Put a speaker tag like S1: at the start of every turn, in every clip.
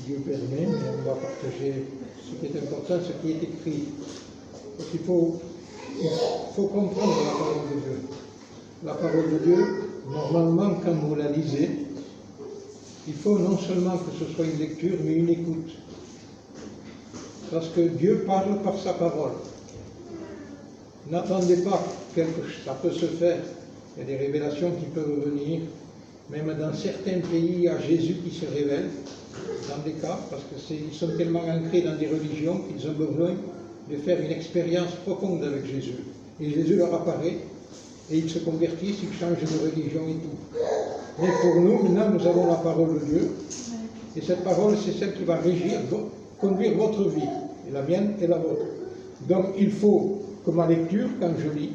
S1: Dieu permet, mais on va partager ce qui est important, ce qui est écrit. Donc il faut comprendre la parole de Dieu. La parole de Dieu, normalement, quand vous la lisez, il faut non seulement que ce soit une lecture, mais une écoute. Parce que Dieu parle par sa parole. N'attendez pas quelque chose, ça peut se faire. Il y a des révélations qui peuvent venir. Même dans certains pays, il y a Jésus qui se révèle, dans des cas, parce qu'ils sont tellement ancrés dans des religions qu'ils ont besoin de faire une expérience profonde avec Jésus. Et Jésus leur apparaît, et ils se convertissent, ils changent de religion et tout. Mais pour nous, maintenant, nous avons la parole de Dieu, et cette parole, c'est celle qui va régir, conduire votre vie, et la mienne et la vôtre. Donc, il faut que ma lecture, quand je lis,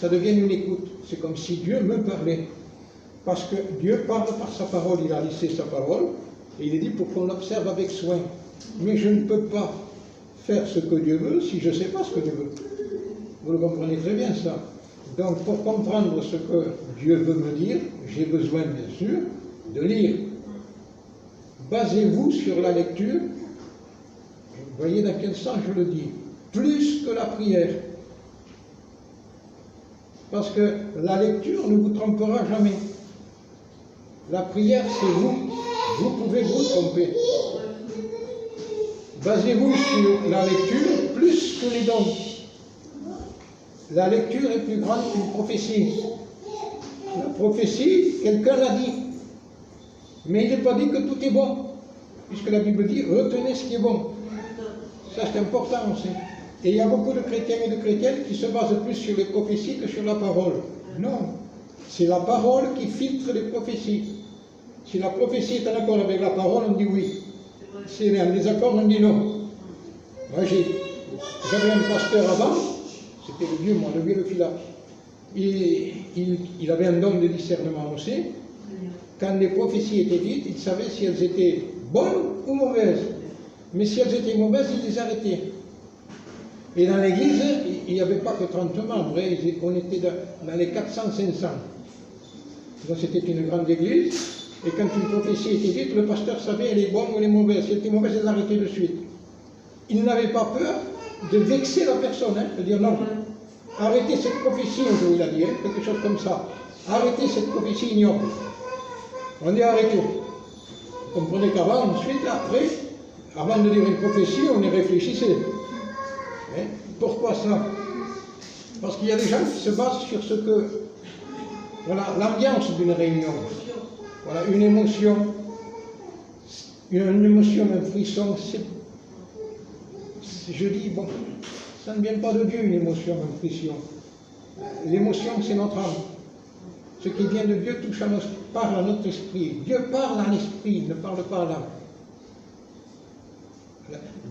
S1: ça devienne une écoute. C'est comme si Dieu me parlait. Parce que Dieu parle par sa parole, il a laissé sa parole, et il est dit pour qu'on l'observe avec soin. Mais je ne peux pas faire ce que Dieu veut si je ne sais pas ce que Dieu veut. Vous le comprenez très bien ça. Donc pour comprendre ce que Dieu veut me dire, j'ai besoin bien sûr de lire. Basez-vous sur la lecture. Vous voyez dans quel sens je le dis. Plus que la prière. Parce que la lecture ne vous trompera jamais. La prière, c'est vous. Vous pouvez vous tromper. Basez-vous sur la lecture plus que les dons. La lecture est plus grande qu'une prophétie. La prophétie, quelqu'un l'a dit. Mais il n'est pas dit que tout est bon. Puisque la Bible dit, retenez ce qui est bon. Ça, c'est important aussi. Et il y a beaucoup de chrétiens et de chrétiennes qui se basent plus sur les prophéties que sur la parole. Non. C'est la parole qui filtre les prophéties. Si la prophétie est en accord avec la parole, on dit oui. Si elle est en désaccord, on dit non. Moi, j'avais un pasteur avant, c'était le vieux, moi, le vieux Phila. Il avait un don de discernement aussi. Quand les prophéties étaient dites, il savait si elles étaient bonnes ou mauvaises. Mais si elles étaient mauvaises, il les arrêtait. Et dans l'église, il n'y avait pas que 30 membres, on était dans les 400-500. Donc c'était une grande église, et quand une prophétie était dite, le pasteur savait elle est bonne ou elle est mauvaise. Si elle était mauvaise, il l'arrêtait de suite. Il n'avait pas peur de vexer la personne, de dire non, arrêtez cette prophétie, un jour il a dit, quelque chose comme ça. Arrêtez cette prophétie ignoble. On dit arrêtez. Vous comprenez qu'avant, ensuite, après, avant de dire une prophétie, on y réfléchissait. Pourquoi ça? Parce qu'il y a des gens qui se basent sur ce que... Voilà, l'ambiance d'une réunion. Voilà, une émotion, un frisson. Je dis, bon, ça ne vient pas de Dieu, une émotion, un frisson. L'émotion, c'est notre âme. Ce qui vient de Dieu touche parle à notre esprit. Dieu parle à l'esprit, il ne parle pas à l'âme.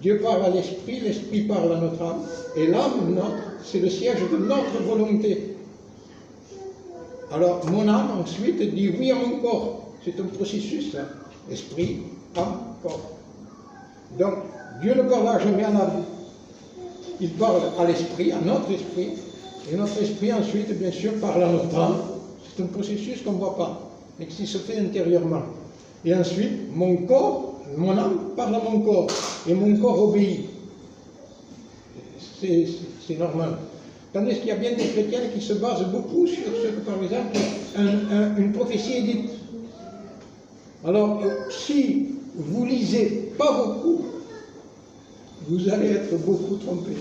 S1: Dieu parle à l'esprit, l'esprit parle à notre âme, et l'âme, c'est le siège de notre volonté. Alors, mon âme, ensuite, dit oui à mon corps. C'est un processus, hein. Esprit, âme, corps. Donc, Dieu ne parle jamais à l'âme. Il parle à l'esprit, à notre esprit, et notre esprit, ensuite, bien sûr, parle à notre âme. C'est un processus qu'on ne voit pas, mais qui se fait intérieurement. Et ensuite, mon corps, mon âme parle à mon corps, et mon corps obéit. C'est normal. Tandis qu'il y a bien des chrétiens qui se basent beaucoup sur ce que, par exemple, une prophétie est dite. Alors, si vous lisez pas beaucoup, vous allez être beaucoup trompé.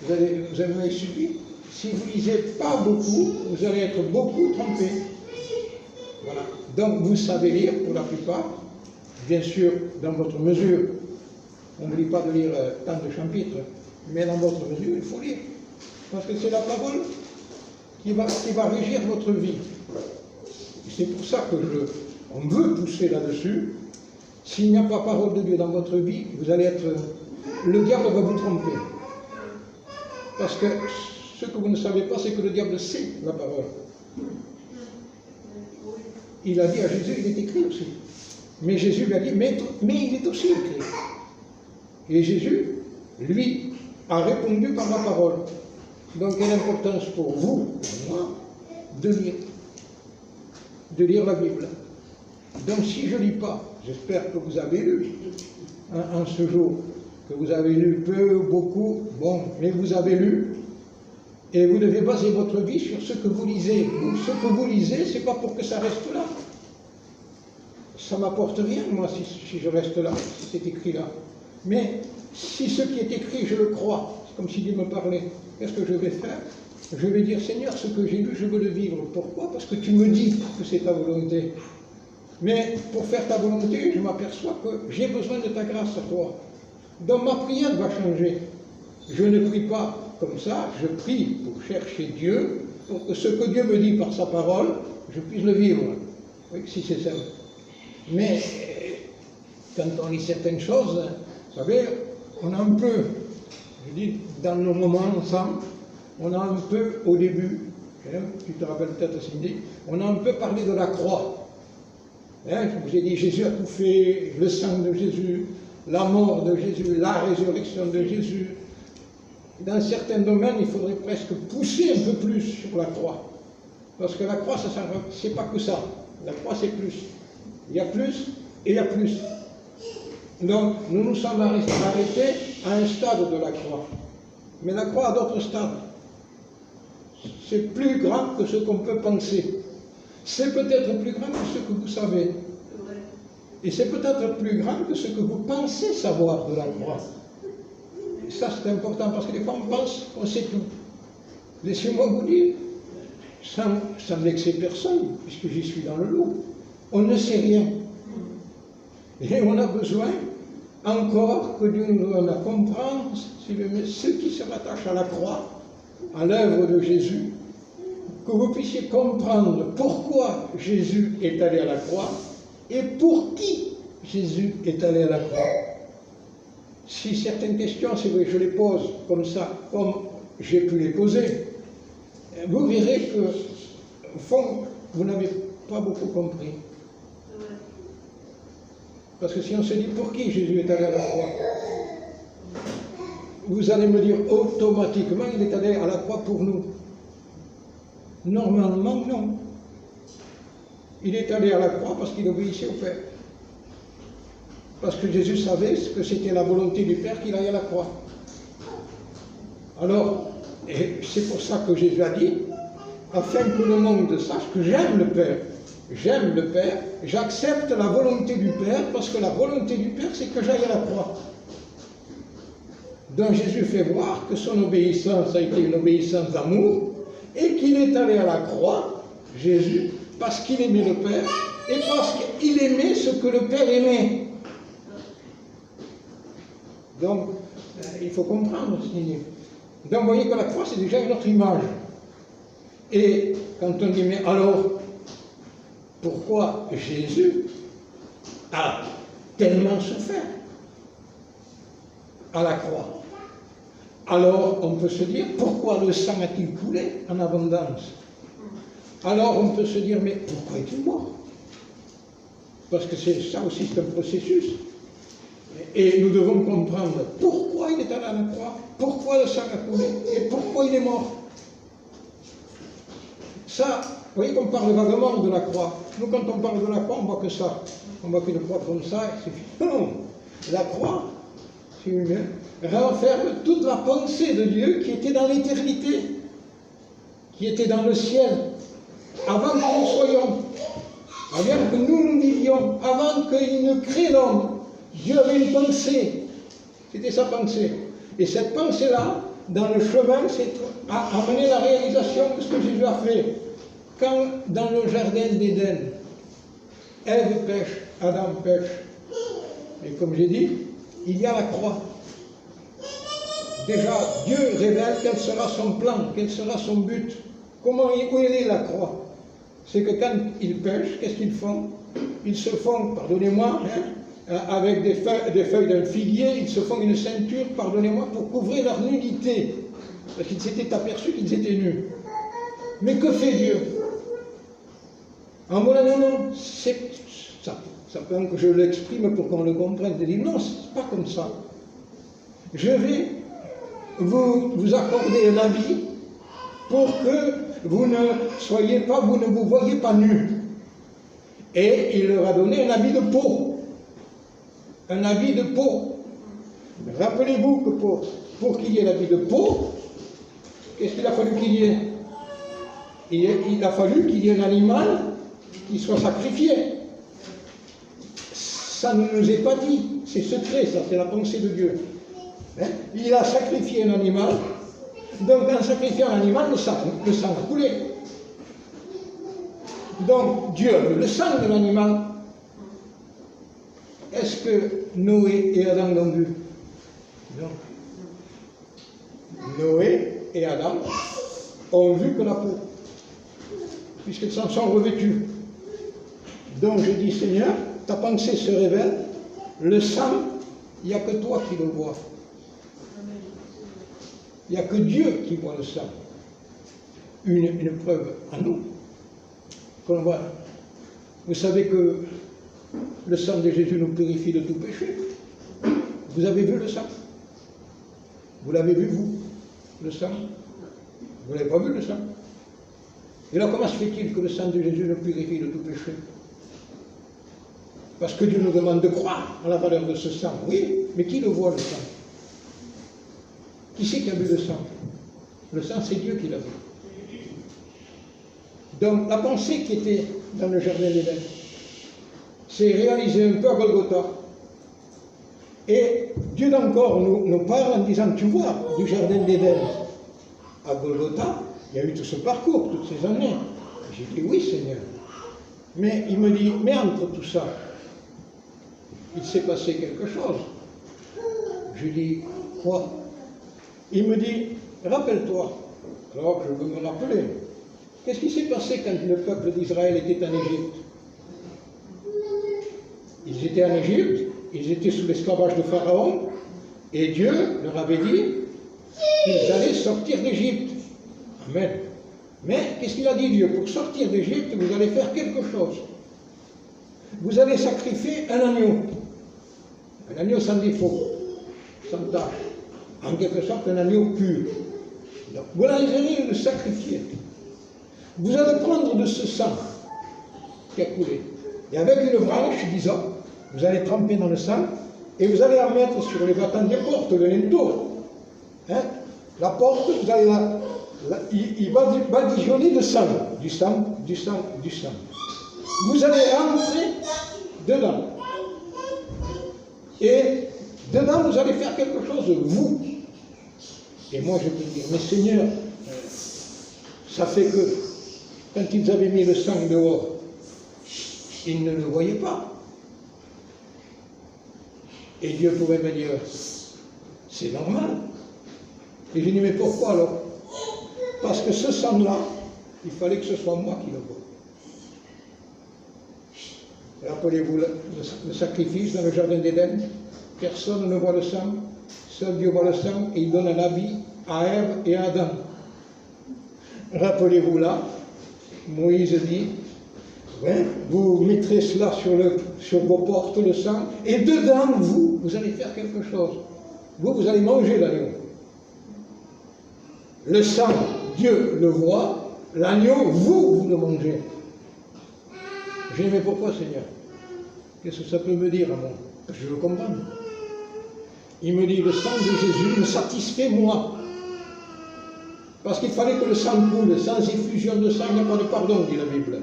S1: Vous avez suivi? Si vous lisez pas beaucoup, vous allez être beaucoup trompé. Voilà. Donc, vous savez lire pour la plupart, bien sûr, dans votre mesure. On ne dit pas de lire tant de chapitres, mais dans votre mesure, il faut lire. Parce que c'est la parole qui va régir votre vie. C'est pour ça on veut pousser là-dessus. S'il n'y a pas parole de Dieu dans votre vie, vous allez être... Le diable va vous tromper. Parce que ce que vous ne savez pas, c'est que le diable sait la parole. Il a dit à Jésus, il est écrit aussi. Mais Jésus lui a dit, mais il est aussi écrit. Et Jésus, lui, a répondu par la parole. Donc, quelle importance pour vous, pour moi, de lire la Bible. Donc si je ne lis pas, j'espère que vous avez lu en ce jour, que vous avez lu peu ou beaucoup, bon, mais vous avez lu, et vous devez baser votre vie sur ce que vous lisez. Ce que vous lisez, ce n'est pas pour que ça reste là. Ça ne m'apporte rien, moi, si je reste là, si c'est écrit là. Mais si ce qui est écrit, je le crois, c'est comme si Dieu me parlait, qu'est-ce que je vais faire? Je vais dire, Seigneur, ce que j'ai lu, je veux le vivre. Pourquoi? Parce que tu me dis que c'est ta volonté. Mais pour faire ta volonté, je m'aperçois que j'ai besoin de ta grâce à toi. Donc ma prière va changer. Je ne prie pas comme ça, je prie pour chercher Dieu, pour que ce que Dieu me dit par sa parole, je puisse le vivre. Oui, si c'est simple. Mais quand on lit certaines choses, vous savez, on a un peu, je dis, dans nos moments ensemble, on a un peu, au début, tu te rappelles peut-être Cindy, on a un peu parlé de la croix. Je vous ai dit, Jésus a tout fait, le sang de Jésus, la mort de Jésus, la résurrection de Jésus. Dans certains domaines, il faudrait presque pousser un peu plus sur la croix. Parce que la croix, c'est pas que ça. La croix, c'est plus. Il y a plus et il y a plus. Donc, nous nous sommes arrêtés à un stade de la croix. Mais la croix a d'autres stades. C'est plus grand que ce qu'on peut penser. C'est peut-être plus grand que ce que vous savez. Et c'est peut-être plus grand que ce que vous pensez savoir de la croix. Et ça, c'est important, parce que des fois, on pense qu'on sait tout. Laissez-moi vous dire, sans vexer personne, puisque j'y suis dans le lot, on ne sait rien. Et on a besoin encore que Dieu nous donne à comprendre ce qui se rattache à la croix, à l'œuvre de Jésus, que vous puissiez comprendre pourquoi Jésus est allé à la croix et pour qui Jésus est allé à la croix. Si certaines questions, c'est vrai, je les pose comme ça, comme j'ai pu les poser, vous verrez que, au fond, vous n'avez pas beaucoup compris. Parce que si on se dit pour qui Jésus est allé à la croix, vous allez me dire automatiquement il est allé à la croix pour nous. Normalement, non. Il est allé à la croix parce qu'il obéissait au Père. Parce que Jésus savait que c'était la volonté du Père qu'il aille à la croix. Alors, c'est pour ça que Jésus a dit, afin que le monde sache que j'aime le Père. J'aime le Père, j'accepte la volonté du Père, parce que la volonté du Père, c'est que j'aille à la croix. Donc Jésus fait voir que son obéissance a été une obéissance d'amour, et qu'il est allé à la croix, Jésus, parce qu'il aimait le Père, et parce qu'il aimait ce que le Père aimait. Donc, il faut comprendre ce qu'il dit. Donc, vous voyez que la croix, c'est déjà une autre image. Et quand on dit, mais alors, pourquoi Jésus a tellement souffert à la croix? Alors, on peut se dire, pourquoi le sang a-t-il coulé en abondance? Alors, on peut se dire, mais pourquoi est-il mort? Parce que ça aussi, c'est un processus. Et nous devons comprendre pourquoi il est allé à la croix, pourquoi le sang a coulé, et pourquoi il est mort. Ça, vous voyez qu'on parle vaguement de la croix. Nous, quand on parle de la croix, on voit que ça. On voit qu'une croix comme ça, et c'est fini. Non, la croix, si vous voulez, renferme toute la pensée de Dieu qui était dans l'éternité, qui était dans le ciel, avant que nous soyons, avant que nous vivions, avant qu'il ne crée l'homme. Dieu avait une pensée, c'était sa pensée. Et cette pensée-là, dans le chemin, a amené la réalisation de ce que Jésus a fait. Quand, dans le jardin d'Éden, Ève pêche, Adam pêche, et comme j'ai dit, il y a la croix. Déjà, Dieu révèle quel sera son plan, quel sera son but. Où est la croix? C'est que quand ils pêchent, qu'est-ce qu'ils font? Ils se font, pardonnez-moi, avec des feuilles d'un figuier, ils se font une ceinture, pardonnez-moi, pour couvrir leur nudité. Parce qu'ils s'étaient aperçus qu'ils étaient nus. Mais que fait Dieu? En voilà, non, c'est ça. Ça peut que je l'exprime pour qu'on le comprenne. Il dit, non, c'est pas comme ça. Je vais vous accorder un habit pour que vous ne vous voyez pas nus. Et il leur a donné un habit de peau. Un habit de peau. Rappelez-vous que pour qu'il y ait l'habit de peau, qu'est-ce qu'il a fallu qu'il y ait? Il a fallu qu'il y ait un animal qui soit sacrifié. Ça ne nous est pas dit. C'est secret, ça, c'est la pensée de Dieu. Hein? Il a sacrifié un animal. Donc, en sacrifiant un animal, le sang a coulé. Donc, Dieu veut le sang de l'animal. Est-ce que Noé et Adam l'ont vu? Non. Noé et Adam ont vu que la peau, puisqu'ils s'en sont revêtus. Donc, je dis, Seigneur, ta pensée se révèle, le sang, il n'y a que toi qui le vois. Il n'y a que Dieu qui voit le sang. Une preuve à nous. Qu'on voit. Vous savez que le sang de Jésus nous purifie de tout péché. Vous avez vu le sang? Vous l'avez vu, vous, le sang? Vous n'avez pas vu le sang? Et là, comment se fait-il que le sang de Jésus nous purifie de tout péché? Parce que Dieu nous demande de croire à la valeur de ce sang. Oui, mais qui le voit, le sang? Qui c'est qui a vu le sang? Le sang, c'est Dieu qui l'a vu. Donc, la pensée qui était dans le jardin d'Éden s'est réalisée un peu à Golgotha. Et Dieu encore nous parle en disant, tu vois, du jardin d'Éden à Golgotha, il y a eu tout ce parcours, toutes ces années. J'ai dit, oui, Seigneur. Mais il me dit, mais entre tout ça, il s'est passé quelque chose. Je dis, quoi? Il me dit, rappelle-toi. Alors, je veux me rappeler. Qu'est-ce qui s'est passé quand le peuple d'Israël était en Égypte? Ils étaient en Égypte, ils étaient sous l'esclavage de Pharaon, et Dieu leur avait dit qu'ils allaient sortir d'Égypte. Amen. Mais qu'est-ce qu'il a dit Dieu? Pour sortir d'Égypte, vous allez faire quelque chose. Vous allez sacrifier un agneau sans défaut, sans tâche, en quelque sorte un agneau pur. Donc, vous allez le sacrifier. Vous allez prendre de ce sang qui a coulé, et avec une branche, disons, vous allez tremper dans le sang, et vous allez en mettre sur les battants des portes, le linteau. Hein? La porte, vous allez il va badigeonner de sang, du sang, du sang, du sang. Vous allez rentrer dedans. Et dedans, vous allez faire quelque chose, vous. Et moi, je peux dire, mais Seigneur, ça fait que, quand ils avaient mis le sang dehors, ils ne le voyaient pas. Et Dieu pouvait me dire, c'est normal. Et je dis, mais pourquoi alors? Parce que ce sang-là, il fallait que ce soit moi qui le voie. Rappelez-vous le sacrifice dans le jardin d'Éden. Personne ne voit le sang, seul Dieu voit le sang, et il donne un habit à Ève et à Adam. Rappelez-vous là, Moïse dit, ouais, vous mettrez cela sur vos portes, le sang, et dedans, vous allez faire quelque chose. Vous allez manger l'agneau. Le sang, Dieu le voit, l'agneau, vous le mangez. J'ai dit, mais pourquoi, Seigneur? Qu'est-ce que ça peut me dire à moi? Je le comprends. Il me dit, le sang de Jésus me satisfait moi. Parce qu'il fallait que le sang coule. Sans effusion de sang, il n'y a pas de pardon, dit la Bible.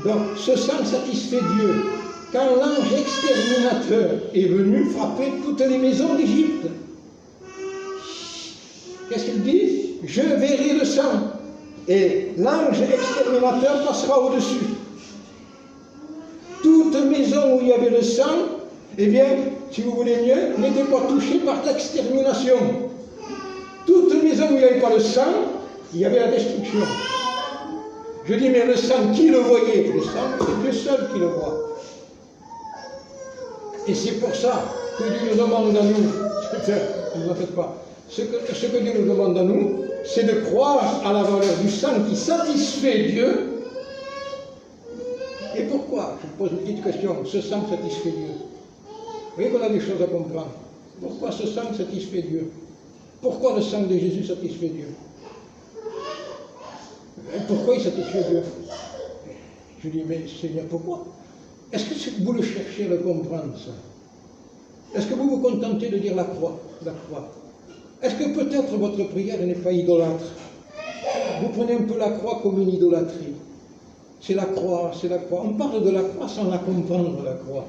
S1: Donc, ce sang satisfait Dieu. Quand l'ange exterminateur est venu frapper toutes les maisons d'Égypte, qu'est-ce qu'il dit? Je verrai le sang, et l'ange exterminateur passera au-dessus. Toute maison où il y avait le sang, eh bien, si vous voulez mieux, n'était pas touchée par l'extermination. Toute maison où il n'y avait pas le sang, il y avait la destruction. Je dis, mais le sang, qui le voyait? Le sang, c'est Dieu seul qui le voit. Et c'est pour ça que Dieu nous demande à nous, ne vous faites pas, ce que Dieu nous demande à nous, c'est de croire à la valeur du sang qui satisfait Dieu. Et pourquoi? Je vous pose une petite question. Ce sang satisfait Dieu. Vous voyez qu'on a des choses à comprendre. Pourquoi ce sang satisfait Dieu? Pourquoi le sang de Jésus satisfait Dieu? Et pourquoi il satisfait Dieu? Je dis, mais Seigneur, pourquoi? Est-ce que vous le cherchez à le comprendre, ça? Est-ce que vous vous contentez de dire la croix? La croix. Est-ce que peut-être votre prière n'est pas idolâtre? Vous prenez un peu la croix comme une idolâtrie. C'est la croix, c'est la croix. On parle de la croix sans la comprendre, la croix.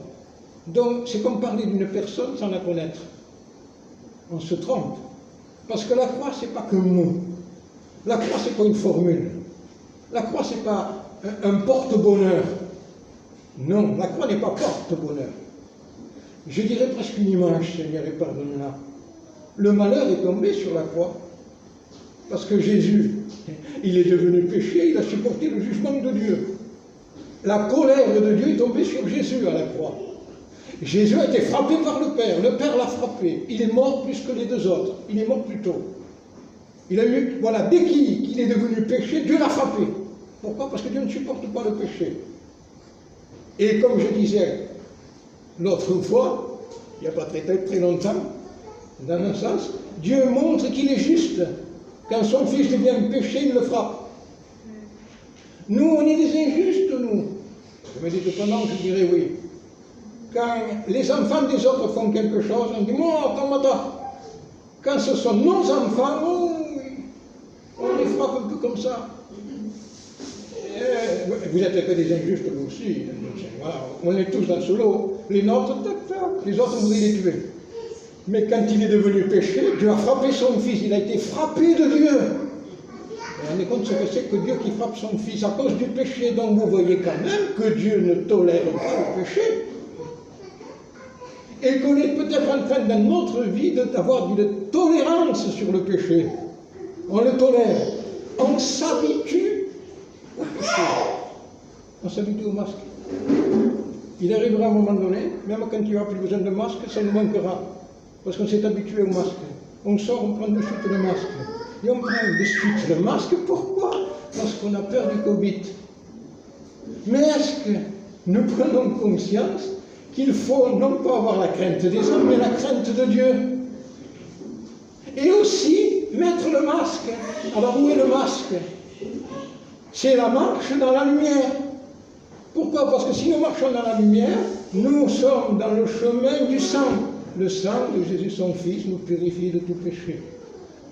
S1: Donc, c'est comme parler d'une personne sans la connaître. On se trompe. Parce que la croix, c'est pas qu'un mot. La croix, c'est pas une formule. La croix, c'est pas un porte-bonheur. Non, la croix n'est pas porte-bonheur. Je dirais presque une image, Seigneur, et pardonne-la. Le malheur est tombé sur la croix. Parce que Jésus, il est devenu péché, il a supporté le jugement de Dieu. La colère de Dieu est tombée sur Jésus à la croix. Jésus a été frappé par le Père l'a frappé. Il est mort plus que les deux autres, il est mort plus tôt. Il a eu, voilà, dès qu'il est devenu péché, Dieu l'a frappé. Pourquoi? Parce que Dieu ne supporte pas le péché. Et comme je disais l'autre fois, il n'y a pas très longtemps, dans un sens, Dieu montre qu'il est juste. Quand son fils devient péché, il le frappe. Nous, on est des injustes, nous. Je me dis cependant, je dirais oui. Quand les enfants des autres font quelque chose, on dit, moi, tomata. Quand ce sont nos enfants, oh, on les frappe un peu comme ça. Vous êtes que des injustes, vous aussi. Voilà, on est tous dans ce lot. Les nôtres, les autres, vous les tuer. Mais quand il est devenu péché, Dieu a frappé son fils. Il a été frappé de Dieu. Et on est compte ce que c'est que Dieu qui frappe son fils à cause du péché. Donc vous voyez quand même que Dieu ne tolère pas le péché. Et qu'on est peut-être en train dans notre vie d'avoir une tolérance sur le péché. On le tolère. On s'habitue au péché. On s'habitue au masque. Il arrivera à un moment donné, même quand il n'y aura plus besoin de masque, ça nous manquera. Parce qu'on s'est habitué au masque. On sort, on prend de suite le masque. Et on prend de suite le masque, pourquoi? Parce qu'on a peur du Covid. Mais est-ce que nous prenons conscience qu'il faut non pas avoir la crainte des hommes, mais la crainte de Dieu? Et aussi mettre le masque. Alors où est le masque? C'est la marche dans la lumière. Pourquoi? Parce que si nous marchons dans la lumière, nous sommes dans le chemin du sang. Le sang de Jésus, son Fils, nous purifie de tout péché.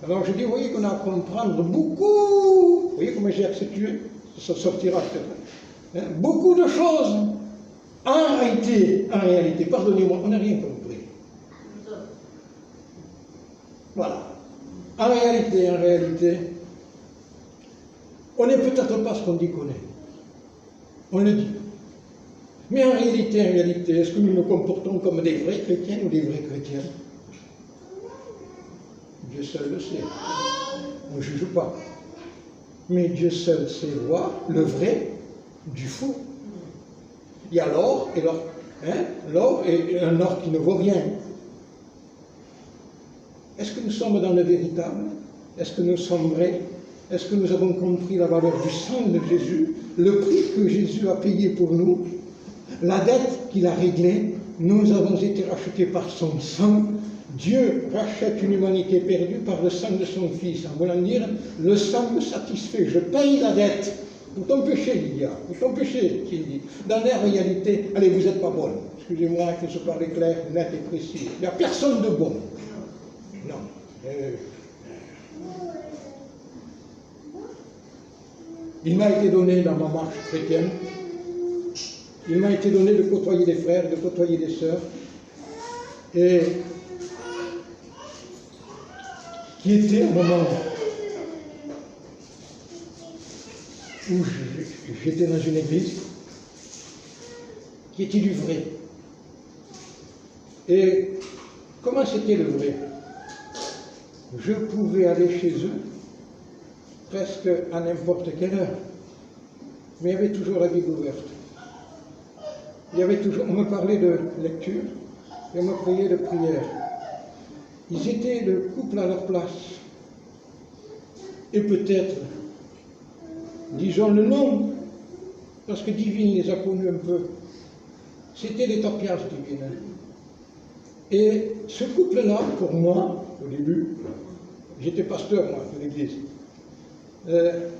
S1: Alors je dis, vous voyez qu'on a à comprendre beaucoup, vous voyez comment j'ai accentué, ça sortira peut-être, hein, beaucoup de choses. En réalité, pardonnez-moi, on n'a rien compris. Voilà. En réalité, on n'est peut-être pas ce qu'on dit qu'on est. On le dit. Mais en réalité, est-ce que nous nous comportons comme des vrais chrétiens ou des vrais chrétiens? Dieu seul le sait. On ne juge pas. Mais Dieu seul sait voir le vrai du faux. Il y a l'or et l'or. Hein? L'or et un or qui ne vaut rien. Est-ce que nous sommes dans le véritable? Est-ce que nous sommes vrais? Est-ce que nous avons compris la valeur du sang de Jésus, le prix que Jésus a payé pour nous, la dette qu'il a réglée? Nous avons été rachetés par son sang. Dieu rachète une humanité perdue par le sang de son Fils. En voulant dire, le sang me satisfait, je paye la dette. Pour ton péché, Lydia, pour ton péché, qu'il dit. Dans la réalité, allez, vous n'êtes pas bonne. Excusez-moi, il faut se parler clair, net et précis. Il n'y a personne de bon. Non. Il m'a été donné dans ma marche chrétienne, il m'a été donné de côtoyer des frères, de côtoyer des sœurs, et qui était un moment où j'étais dans une église, qui était du vrai. Et comment c'était le vrai? Je pouvais aller chez eux presque à n'importe quelle heure, mais il y avait toujours la Bible ouverte. Il y avait toujours, on me parlait de lecture et on me priait de prière. Ils étaient le couple à leur place. Et peut-être, disons le nom, parce que Divine les a connus un peu, c'était les tapiages divines. Et ce couple-là, pour moi, au début, j'étais pasteur, moi, de l'église.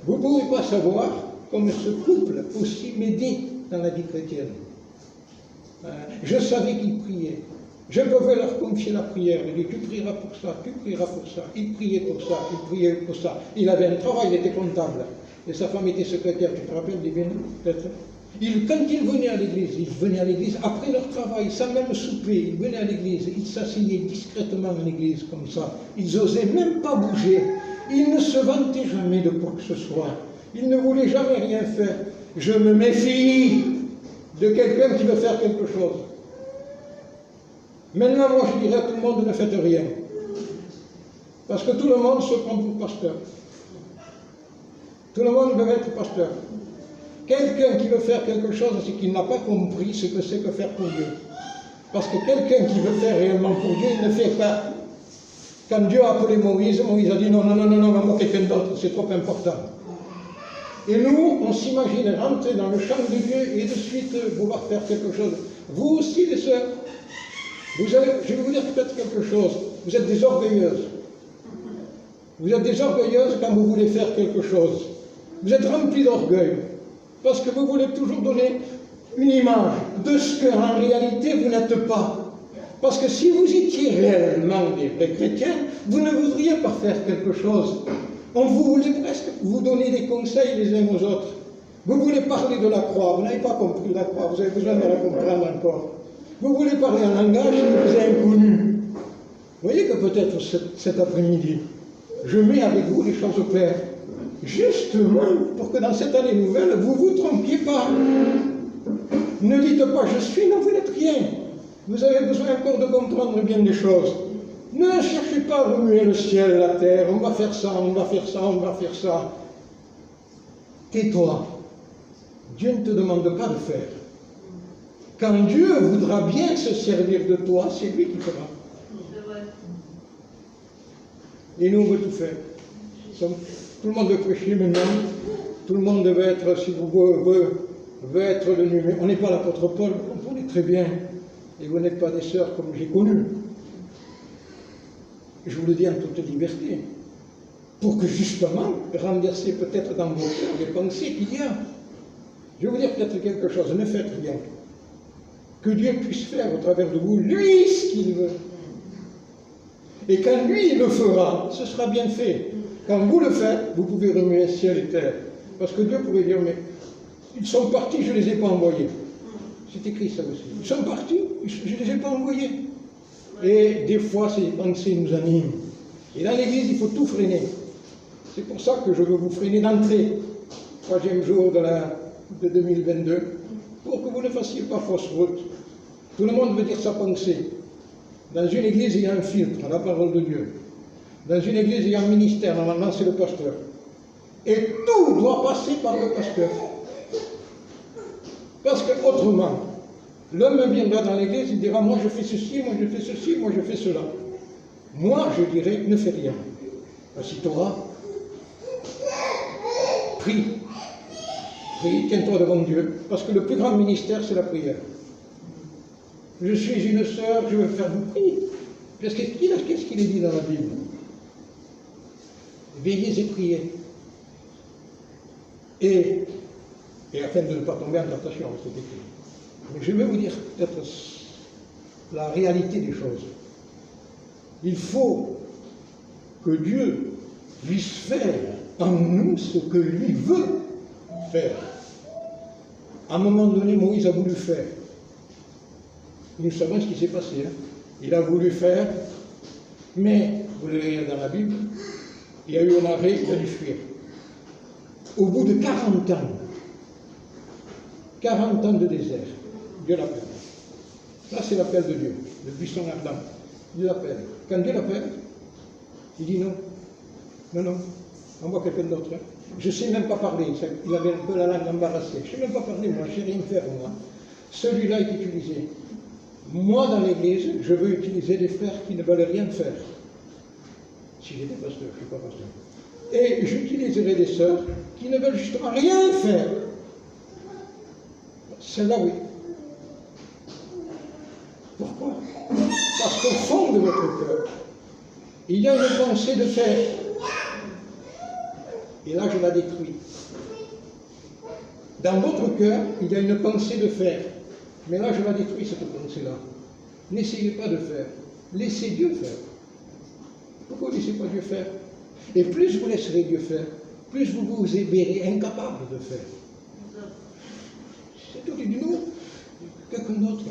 S1: Vous ne pouvez pas savoir comme ce couple aussi m'aidait dans la vie chrétienne. Je savais qu'ils priaient. Je pouvais leur confier la prière. Il dit, tu prieras pour ça, tu prieras pour ça. Il priait pour ça, il priait pour ça. Il avait un travail, il était comptable. Et sa femme était secrétaire, tu te rappelles, peut-être. Quand ils venaient à l'église, après leur travail, sans même souper, ils venaient à l'église, ils s'asseyaient discrètement à l'église, comme ça. Ils n'osaient même pas bouger. Ils ne se vantaient jamais de quoi que ce soit. Ils ne voulaient jamais rien faire. Je me méfie de quelqu'un qui veut faire quelque chose. Maintenant, moi, je dirais à tout le monde, ne faites rien. Parce que tout le monde se prend pour pasteur. Tout le monde veut être pasteur. Quelqu'un qui veut faire quelque chose, c'est qu'il n'a pas compris ce que c'est que faire pour Dieu. Parce que quelqu'un qui veut faire réellement pour Dieu, il ne fait pas. Quand Dieu a appelé Moïse, Moïse a dit non, moi quelqu'un d'autre, c'est trop important. Et nous, on s'imagine rentrer dans le champ de Dieu et de suite vouloir faire quelque chose. Vous aussi, les sœurs, je vais vous dire peut-être quelque chose. Vous êtes des orgueilleuses. Vous êtes des orgueilleuses quand vous voulez faire quelque chose. Vous êtes remplis d'orgueil. Parce que vous voulez toujours donner une image de ce qu'en réalité vous n'êtes pas. Parce que si vous étiez réellement des vrais chrétiens, vous ne voudriez pas faire quelque chose. On vous voulait presque vous donner des conseils les uns aux autres. Vous voulez parler de la croix, vous n'avez pas compris la croix, vous avez besoin de la comprendre encore. Vous voulez parler un langage qui vous est inconnu. Vous voyez que peut-être cet après-midi, je mets avec vous les choses claires. Justement, pour que dans cette année nouvelle, vous ne vous trompiez pas. Ne dites pas je suis, non, vous n'êtes rien. Vous avez besoin encore de comprendre bien les choses. Ne cherchez pas à remuer le ciel, la terre, on va faire ça, on va faire ça, on va faire ça. Tais-toi. Dieu ne te demande pas de faire. Quand Dieu voudra bien se servir de toi, c'est lui qui fera. Et nous, on veut tout faire. Tout le monde veut prêcher maintenant. Tout le monde veut être, si vous veut être le numéro. On n'est pas l'apôtre Paul, vous comprenez très bien. Et vous n'êtes pas des sœurs comme j'ai connu. Je vous le dis en toute liberté. Pour que justement, renverser peut-être dans vos cœurs les pensées qu'il y a. Je vais vous dire peut-être quelque chose, ne faites rien. Que Dieu puisse faire au travers de vous, lui, ce qu'il veut. Et quand lui, il le fera, ce sera bien fait. Quand vous le faites, vous pouvez remuer ciel et terre. Parce que Dieu pourrait dire, mais ils sont partis, je ne les ai pas envoyés. C'est écrit ça aussi. Ils sont partis, je ne les ai pas envoyés. Et des fois, ces pensées nous animent. Et dans l'église, il faut tout freiner. C'est pour ça que je veux vous freiner d'entrée. 3e jour de 2022. Pour que vous ne fassiez pas fausse route. Tout le monde veut dire sa pensée. Dans une église, il y a un filtre, la parole de Dieu. Dans une église, il y a un ministère, normalement c'est le pasteur. Et tout doit passer par le pasteur. Parce que autrement, l'homme viendra dans l'église, il dira, moi je fais ceci, moi je fais ceci, moi je fais cela. Moi je dirais, ne fais rien. Assis-toi, prie. Prie, tiens-toi devant Dieu. Parce que le plus grand ministère, c'est la prière. Je suis une sœur, je veux faire du prier. Qu'est-ce qu'il est dit dans la Bible? Veillez et priez. Et afin de ne pas tomber en tentation, c'est écrit. Mais je vais vous dire peut-être la réalité des choses. Il faut que Dieu puisse faire en nous ce que lui veut faire. À un moment donné, Moïse a voulu faire. Nous savons ce qui s'est passé. Hein. Il a voulu faire, mais, vous le lirez dans la Bible, il y a eu un arrêt, il a dû fuir. Au bout de 40 ans de désert, Dieu l'appelle. Ça, c'est l'appel de Dieu, le buisson ardent. Dieu l'appelle. Quand Dieu l'appelle, il dit non. Non, envoie quelqu'un d'autre. Hein. Je ne sais même pas parler. Il avait un peu la langue embarrassée. Je ne sais même pas parler, moi, je ne sais rien faire, moi. Celui-là est utilisé. Moi, dans l'église, je veux utiliser des frères qui ne veulent rien faire. Si j'étais pasteur, je ne suis pas pasteur. Et j'utiliserai des sœurs qui ne veulent justement rien faire. Celle-là, oui. Pourquoi? Parce qu'au fond de votre cœur, il y a une pensée de faire. Et là, je la détruis. Dans votre cœur, il y a une pensée de faire. Mais là, je la détruis, cette pensée-là. N'essayez pas de faire. Laissez Dieu faire. Pourquoi ne laissez pas Dieu faire? Et plus vous laisserez Dieu faire, plus vous vous verrez incapable de faire. C'est tout du nous, quelqu'un d'autre.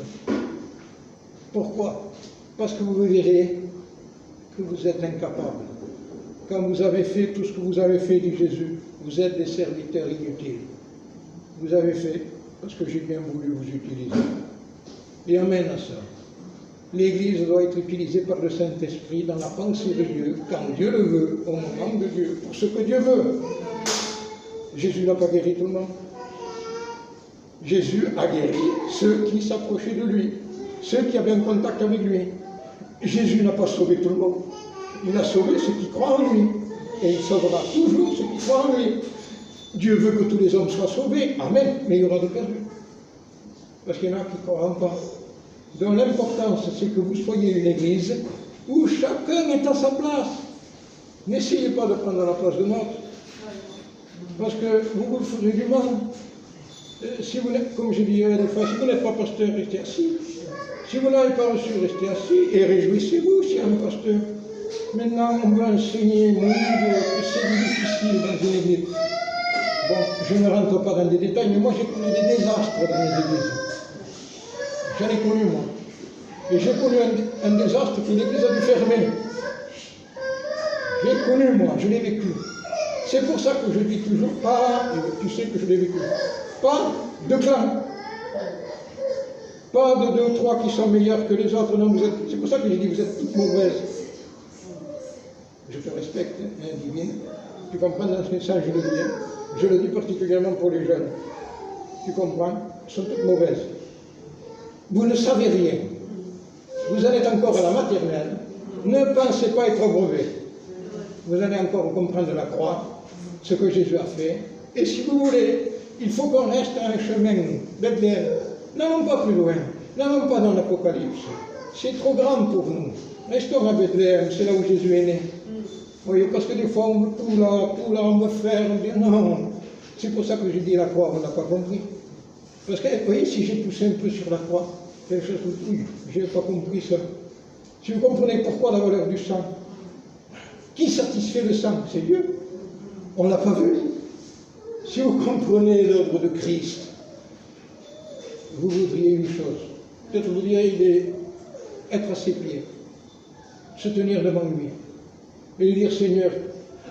S1: Pourquoi? Parce que vous verrez que vous êtes incapable. Quand vous avez fait tout ce que vous avez fait, dit Jésus, vous êtes des serviteurs inutiles. Vous avez fait parce que j'ai bien voulu vous utiliser. Et amen à ça. L'Église doit être utilisée par le Saint-Esprit dans la pensée de Dieu, quand Dieu le veut, au moment de Dieu, pour ce que Dieu veut. Jésus n'a pas guéri tout le monde. Jésus a guéri ceux qui s'approchaient de lui, ceux qui avaient un contact avec lui. Jésus n'a pas sauvé tout le monde. Il a sauvé ceux qui croient en lui. Et il sauvera toujours ceux qui croient en lui. Dieu veut que tous les hommes soient sauvés. Amen. Mais il y aura de perdus. Parce qu'il y en a qui ne croiront pas. Donc l'importance, c'est que vous soyez une église où chacun est à sa place. N'essayez pas de prendre la place de l'autre. Parce que vous vous ferez du mal. Si vous n'êtes, comme je disais des fois, si vous n'êtes pas pasteur, restez assis. Si vous n'avez pas reçu, restez assis et réjouissez-vous s'il y a un pasteur. Maintenant, on veut enseigner Moïse que c'est difficile dans une église. Bon, je ne rentre pas dans des détails, mais moi j'ai connu des désastres dans les églises. J'en ai connu, moi. Et j'ai connu un désastre que l'église a dû fermer. J'ai connu, moi, je l'ai vécu. C'est pour ça que je dis toujours, pas, tu sais que je l'ai vécu, pas de clan. Pas de 2 ou 3 qui sont meilleurs que les autres. Non, c'est pour ça que je dis, vous êtes toutes mauvaises. Je te respecte, hein, divine. Tu comprends dans ce sens, je le dis. Je le dis particulièrement pour les jeunes. Tu comprends? Elles sont toutes mauvaises. Vous ne savez rien. Vous en êtes encore à la maternelle. Ne pensez pas être brevet. Vous allez encore comprendre la croix, ce que Jésus a fait. Et si vous voulez, il faut qu'on reste à un chemin Bethléem. N'allons pas plus loin. N'allons pas dans l'Apocalypse. C'est trop grand pour nous. Restons à Bethléem, c'est là où Jésus est né. Oui, parce que des fois, on veut tout là, on veut faire, on dit non. C'est pour ça que j'ai dit la croix, on n'a pas compris. Parce que, vous voyez, si j'ai poussé un peu sur la croix, quelque chose de oui, je n'ai pas compris ça. Si vous comprenez pourquoi la valeur du sang, qui satisfait le sang? C'est Dieu. On ne l'a pas vu. Si vous comprenez l'œuvre de Christ, vous voudriez une chose. Peut-être vous voudriez être à ses pieds, se tenir devant lui, et lui dire, Seigneur,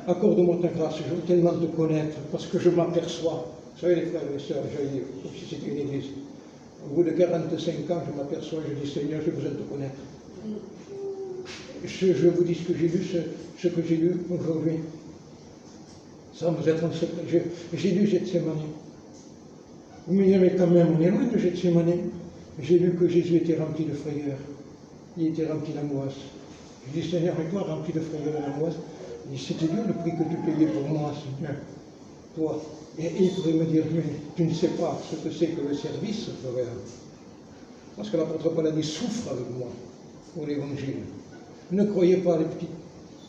S1: accorde-moi ta grâce, je veux tellement te connaître, parce que je m'aperçois. Vous savez, les frères et les sœurs, j'allais dire, comme si c'était une église. Au bout de 45 ans, je m'aperçois, je dis, Seigneur, j'ai besoin de te connaître. Je vous dis ce que j'ai lu, ce que j'ai lu aujourd'hui. Sans vous être en secret. J'ai lu Gethsémane. Mais quand même, on est loin de Gethsémane. J'ai lu que Jésus était rempli de frayeur. Il était rempli d'angoisse. Je dis, Seigneur, mais toi, rempli de frayeur et d'angoisse, c'était dur le prix que tu payais pour moi, Seigneur. Toi. Et il pourrait me dire, mais tu ne sais pas ce que c'est que le service, frère. Parce que l'apôtre Paul a dit, souffre avec moi pour l'évangile. Ne croyez pas les petites,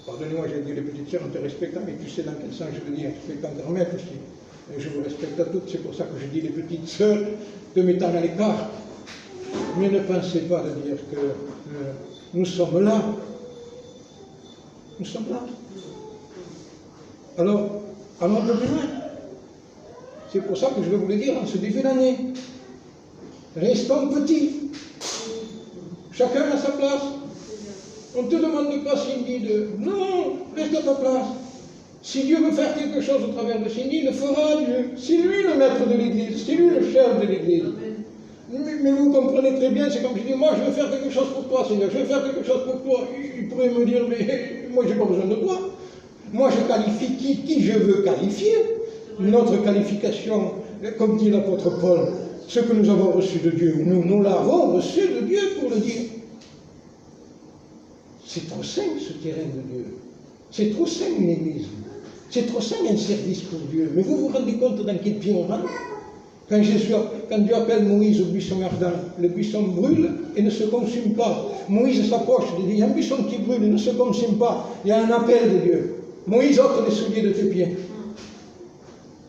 S1: pardonnez-moi, j'ai dit les petites sœurs, on te respecte, mais tu sais dans quel sens je veux dire, je respecte en grand-mère aussi. Et je vous respecte à toutes, c'est pour ça que je dis les petites sœurs, te mettant à l'écart. Mais ne pensez pas de dire que nous sommes là. Nous sommes là. Alors, allons un peu plus loin. C'est pour ça que je vais vous le dire en ce début d'année. Restons petits. Chacun à sa place. On ne te demande pas, Cindy, de... Non, reste à ta place. Si Dieu veut faire quelque chose au travers de Cindy, il le fera, Dieu. C'est lui le maître de l'Église, c'est lui le chef de l'Église. Mais vous comprenez très bien, c'est comme je dis, moi je veux faire quelque chose pour toi, Seigneur, je veux faire quelque chose pour toi. Il pourrait me dire, mais moi j'ai pas besoin de toi. Moi je qualifie qui je veux qualifier. Notre qualification, comme dit l'apôtre Paul, ce que nous avons reçu de Dieu, nous l'avons reçu de Dieu pour le dire. C'est trop sain ce terrain de Dieu. C'est trop sain une église. C'est trop sain un service pour Dieu. Mais vous vous rendez compte dans quel pied on rentre? Quand Dieu appelle Moïse au buisson ardent, le buisson brûle et ne se consume pas. Moïse s'approche et dit, il y a un buisson qui brûle et ne se consume pas. Il y a un appel de Dieu. Moïse, ôte les souliers de tes pieds.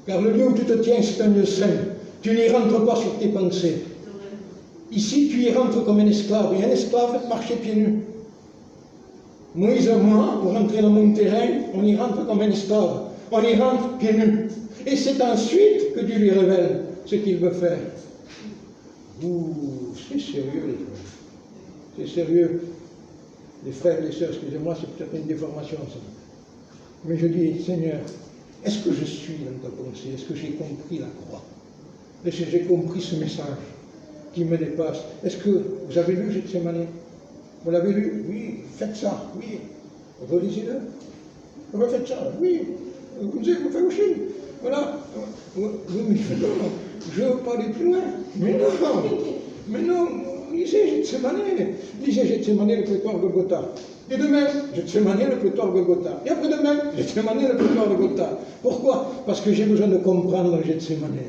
S1: Car le lieu où tu te tiens, c'est un lieu saint. Tu n'y rentres pas sur tes pensées. Ici, tu y rentres comme un esclave, et un esclave marchait pieds nus. Moïse et moi, pour rentrer dans mon terrain, on y rentre comme un esclave. On y rentre pieds nus. Et c'est ensuite que Dieu lui révèle ce qu'il veut faire. Ouh, c'est sérieux, les frères. C'est sérieux. Les frères et les sœurs, excusez-moi, c'est peut-être une déformation, ça. Mais je dis, Seigneur, est-ce que je suis dans ta pensée? Est-ce que j'ai compris la croix? Est-ce que j'ai compris ce message qui me dépasse? Est-ce que vous avez lu Gethsémani? Vous l'avez lu? Oui, faites ça, oui. Relisez-le. Faites ça, oui. Vous faites aussi. Voilà. Oui, mais non, je ne veux pas aller plus loin. Mais non, lisez Gethsémani. Lisez Gethsémani, le prétoire Golgotha. Et demain, Gethsémani, le prétoire Golgotha. Et après-demain, Gethsémani, le prétoire Golgotha. Pourquoi? Parce que j'ai besoin de comprendre Gethsémani.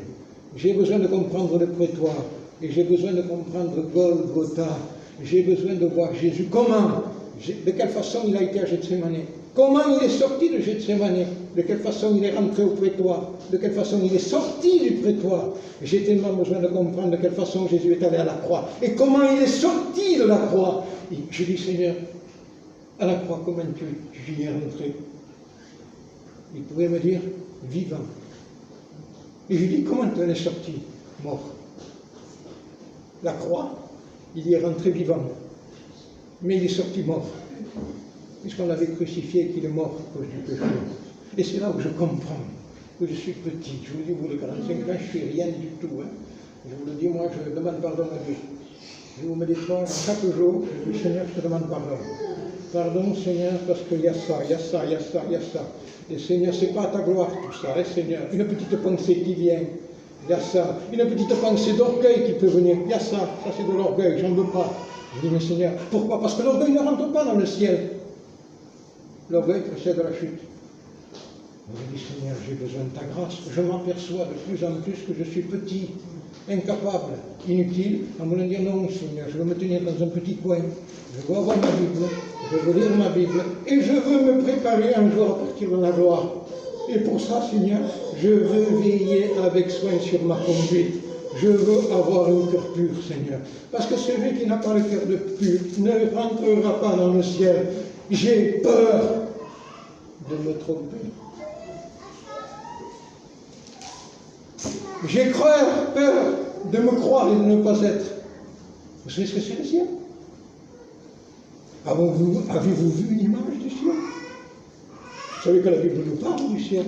S1: J'ai besoin de comprendre le prétoire. Et j'ai besoin de comprendre Golgotha. J'ai besoin de voir Jésus. Comment? De quelle façon il a été à Gethsémani? Comment il est sorti de Gethsémani? De quelle façon il est rentré au prétoire? De quelle façon il est sorti du prétoire? J'ai tellement besoin de comprendre de quelle façon Jésus est allé à la croix. Et comment il est sorti de la croix? Et je dis, Seigneur, à la croix, comment tu y es rentré? Il pourrait me dire, vivant. Et je dis, comment tu en es sorti? Mort. La croix, il y est rentré vivant. Mais il est sorti mort. Puisqu'on l'avait crucifié et qu'il est mort à cause du péché. Et c'est là où je comprends que je suis petit. Je vous dis, vous, de 45 ans, je ne suis rien du tout. Hein. Je vous le dis, moi, je demande pardon à Dieu. Je vous me défends chaque jour, je dis, Seigneur, je te demande pardon. Pardon, Seigneur, parce qu'il y a ça, il y a ça, il y a ça, il y a ça. Et Seigneur, ce n'est pas à ta gloire tout ça, hein, Seigneur. Une petite pensée qui vient, il y a ça. Une petite pensée d'orgueil qui peut venir, il y a ça c'est de l'orgueil, j'en veux pas. Je dis, mais Seigneur, pourquoi? Parce que l'orgueil ne rentre pas dans le ciel. L'orgueil précède la chute. Je dis, Seigneur, j'ai besoin de ta grâce. Je m'aperçois de plus en plus que je suis petit, incapable, inutile, en voulant dire non, Seigneur, je veux me tenir dans un petit coin. Je veux avoir ma Bible, je veux lire ma Bible, et je veux me préparer un jour à partir de la gloire. Et pour ça, Seigneur, je veux veiller avec soin sur ma conduite. Je veux avoir un cœur pur, Seigneur. Parce que celui qui n'a pas le cœur de pur ne rentrera pas dans le ciel. J'ai peur de me tromper. J'ai peur de me croire et de ne pas être. Vous savez ce que c'est le ciel? Avez-vous vu une image du ciel? Vous savez que la Bible nous parle du ciel.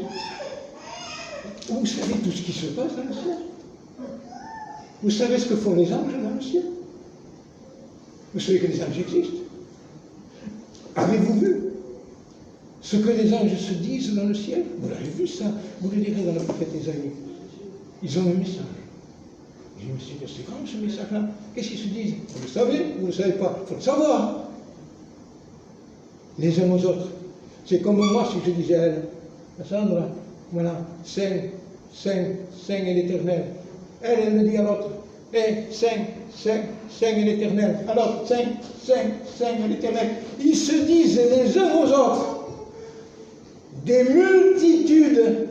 S1: Vous savez tout ce qui se passe dans le ciel. Vous savez ce que font les anges dans le ciel. Vous savez que les anges existent. Avez-vous vu ce que les anges se disent dans le ciel? Vous l'avez vu ça? Vous le direz dans le prophète Ésaïe. Ils ont un message. Je me suis dit, c'est grand ce message-là. Qu'est-ce qu'ils se disent? Vous le savez? Vous ne le savez pas? Il faut le savoir. Les uns aux autres. C'est comme moi si je disais à elle, Sandra, voilà, Saint est l'Éternel. Elle me dit à l'autre, Saint est l'Éternel. Alors, Saint est l'Éternel. Ils se disent les uns aux autres des multitudes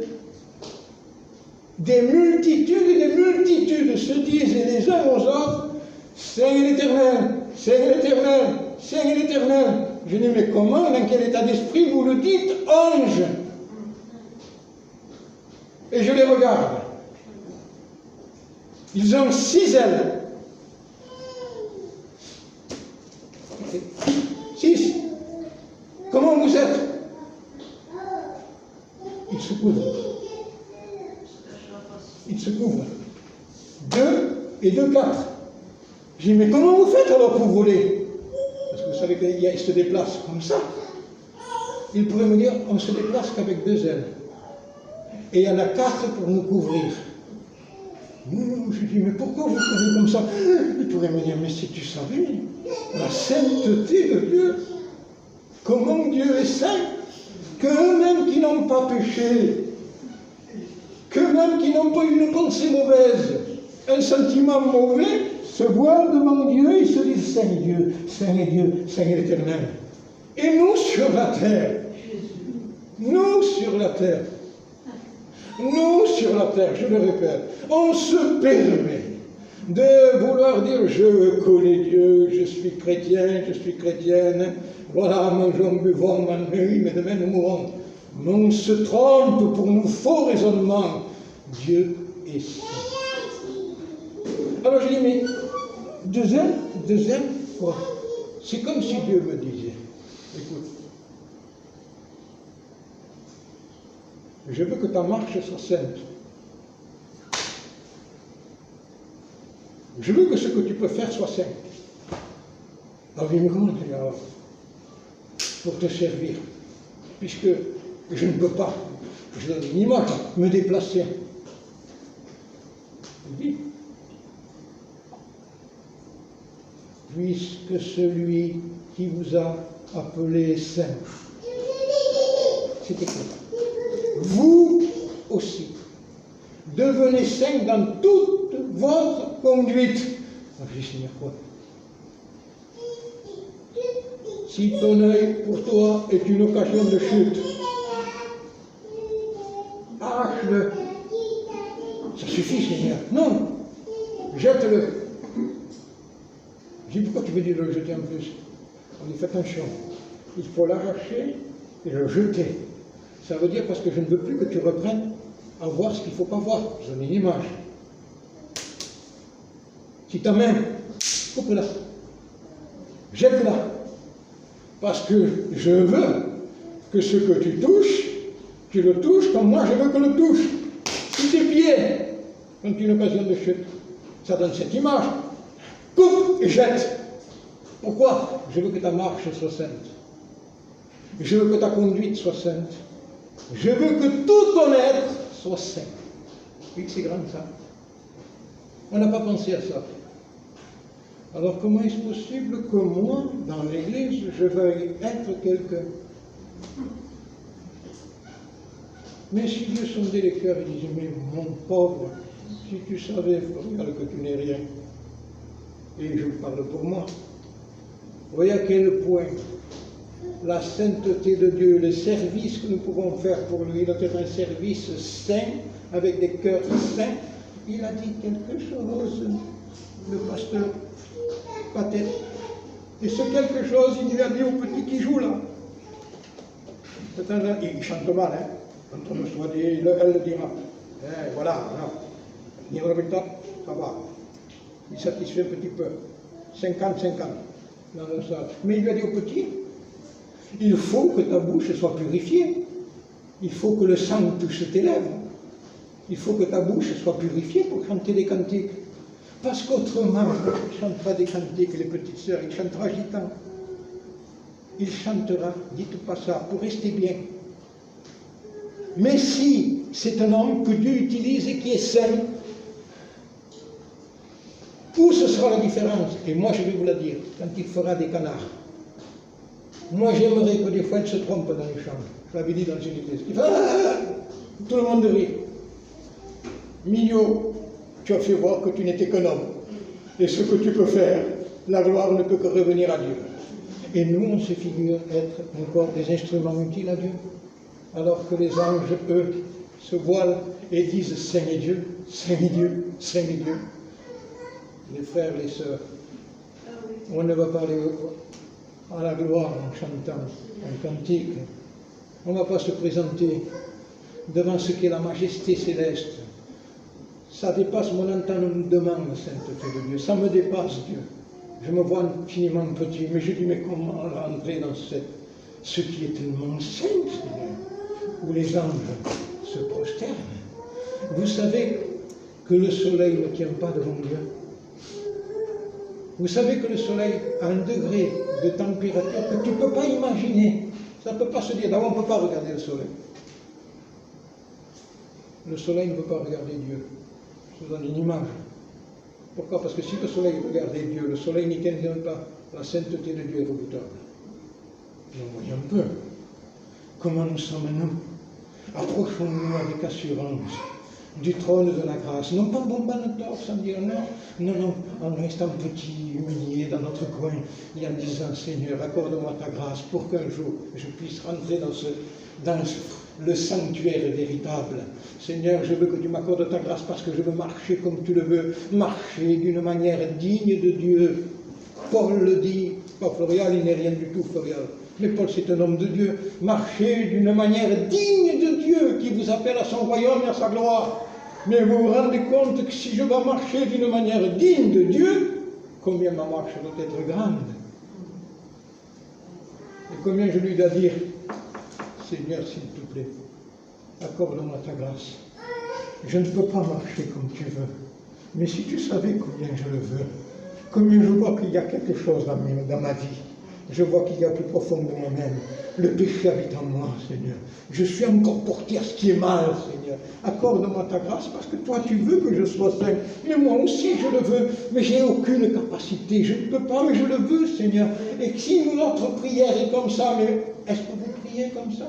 S1: se disent les uns aux autres, Saint est l'Éternel, Saint est l'Éternel, Saint est l'Éternel. Je dis, mais comment, dans quel état d'esprit vous le dites, ange? Et je les regarde. Ils ont 6 ailes. 6. Comment vous êtes? Ils se couvrent. Ils se couvrent. 2 et 2, 4. Je dis, mais comment vous faites alors pour voler? Parce que vous savez qu'ils se déplacent comme ça. Il pourrait me dire, on ne se déplace qu'avec 2 ailes. Et il y en a 4 pour nous couvrir. Je dis, mais pourquoi vous trouvez comme ça? Il pourrait me dire, mais si tu savais la sainteté de Dieu, comment Dieu est saint, qu'eux-mêmes qui n'ont pas péché, qu'eux-mêmes qui n'ont pas une pensée mauvaise, un sentiment mauvais, se voient devant Dieu et se disent, Saint est Dieu, Saint est Dieu, Saint est l'Éternel. Et nous sur la terre, je le répète, on se permet de vouloir dire je connais Dieu, je suis chrétien, je suis chrétienne, voilà, mangeons, buvons, oui, mais demain nous mourrons. Mais on se trompe pour nos faux raisonnements. Dieu est saint. Alors je dis, mais deuxième fois, c'est comme si Dieu me disait, écoute, je veux que ta marche soit sainte. Je veux que ce que tu peux faire soit saint. Alors il me demande, pour te servir, puisque je ne peux pas, je donne une image, me déplacer. Il dit, puisque celui qui vous a appelé est saint, c'est écrit. Vous aussi, devenez saints dans toute votre conduite. Alors, je dis, Seigneur, quoi? Si ton œil pour toi est une occasion de chute, arrache-le. Ça suffit, Seigneur. Non, jette-le. Je dis, pourquoi tu veux dire de le jeter en plus? On dit, fais attention, il faut l'arracher et le jeter. Ça veut dire parce que je ne veux plus que tu reprennes à voir ce qu'il ne faut pas voir. Je donne une image. Si ta main, coupe-la, jette-la, parce que je veux que ce que tu le touches comme moi je veux que le touche. Si tes pieds ont une occasion de chute, ça donne cette image. Coupe et jette. Pourquoi? Je veux que ta marche soit sainte. Je veux que ta conduite soit sainte. Je veux que tout ton être soit saint. Oui, c'est grand ça. On n'a pas pensé à ça. Alors comment est-ce possible que moi, dans l'église, je veuille être quelqu'un? Mais si Dieu sondait les cœurs, il disait, mais mon pauvre, si tu savais, regarde que tu n'es rien. Et je vous parle pour moi. Voyez à quel point la sainteté de Dieu, le service que nous pouvons faire pour lui, doit être un service saint, avec des cœurs saints. Il a dit quelque chose, le pasteur Patet. Et ce quelque chose, il lui a dit au petit qui joue là. Il chante mal, hein. Quand on le soit dit, elle le dira. Eh, voilà, non. Niveau résultat, ça va. Il satisfait un petit peu. 50-50 dans le sens. Mais il lui a dit au petit, il faut que ta bouche soit purifiée. Il faut que le sang touche tes lèvres. Il faut que ta bouche soit purifiée pour chanter des cantiques. Parce qu'autrement, il ne chantera des cantiques, les petites sœurs, il chantera gitan. Il chantera, dites pas ça, pour rester bien. Mais si c'est un homme que Dieu utilise et qui est saint, où ce sera la différence? Et moi je vais vous la dire, quand il fera des canards. Moi j'aimerais que des fois il se trompe dans les chants. Je l'avais dit dans une église. Il fait, tout le monde rit. Mignot, tu as fait voir que tu n'étais qu'un homme. Et ce que tu peux faire, la gloire ne peut que revenir à Dieu. Et nous, on se figure être encore des instruments utiles à Dieu. Alors que les anges, eux, se voilent et disent Saint est Dieu, Saint est Dieu, Saint est Dieu. Les frères, les sœurs, on ne va pas aller à la gloire en chantant un cantique. On ne va pas se présenter devant ce qu'est la majesté céleste. Ça dépasse mon entendement, la sainteté de Dieu. Ça me dépasse, Dieu. Je me vois infiniment petit, mais je dis, mais comment rentrer dans ce qui est tellement saint, Seigneur, où les anges se prosternent. Vous savez que le soleil ne tient pas devant Dieu. Vous savez que le soleil a un degré de température que tu ne peux pas imaginer. Ça ne peut pas se dire. D'abord, on ne peut pas regarder le soleil. Le soleil ne peut pas regarder Dieu. Je vous donne une image. Pourquoi? Parce que si le soleil regardait Dieu, le soleil n'y tiendrait pas. La sainteté de Dieu est redoutable. Et on voit un peu comment nous sommes, nous. Approchons-nous avec assurance du trône de la grâce. Non pas bombant le torse sans dire non, en restant petit, humilié dans notre coin, et en disant, Seigneur, accorde-moi ta grâce pour qu'un jour je puisse rentrer dans le sanctuaire est véritable. Seigneur, je veux que tu m'accordes ta grâce parce que je veux marcher comme tu le veux, marcher d'une manière digne de Dieu. Paul le dit, pas Florial, il n'est rien du tout, Florial. Mais Paul, c'est un homme de Dieu. Marchez d'une manière digne de Dieu qui vous appelle à son royaume et à sa gloire. Mais vous vous rendez compte que si je dois marcher d'une manière digne de Dieu, combien ma marche doit être grande. Et combien je lui dois dire, Seigneur, s'il te plaît, accorde-moi ta grâce. Je ne peux pas marcher comme tu veux. Mais si tu savais combien je le veux, combien je vois qu'il y a quelque chose dans ma vie, je vois qu'il y a au plus profond de moi-même, le péché habite en moi, Seigneur. Je suis encore porté à ce qui est mal, Seigneur. Accorde-moi ta grâce parce que toi tu veux que je sois saint. Mais moi aussi je le veux, mais j'ai aucune capacité. Je ne peux pas, mais je le veux, Seigneur. Et si notre prière est comme ça, mais est-ce que vous priez comme ça?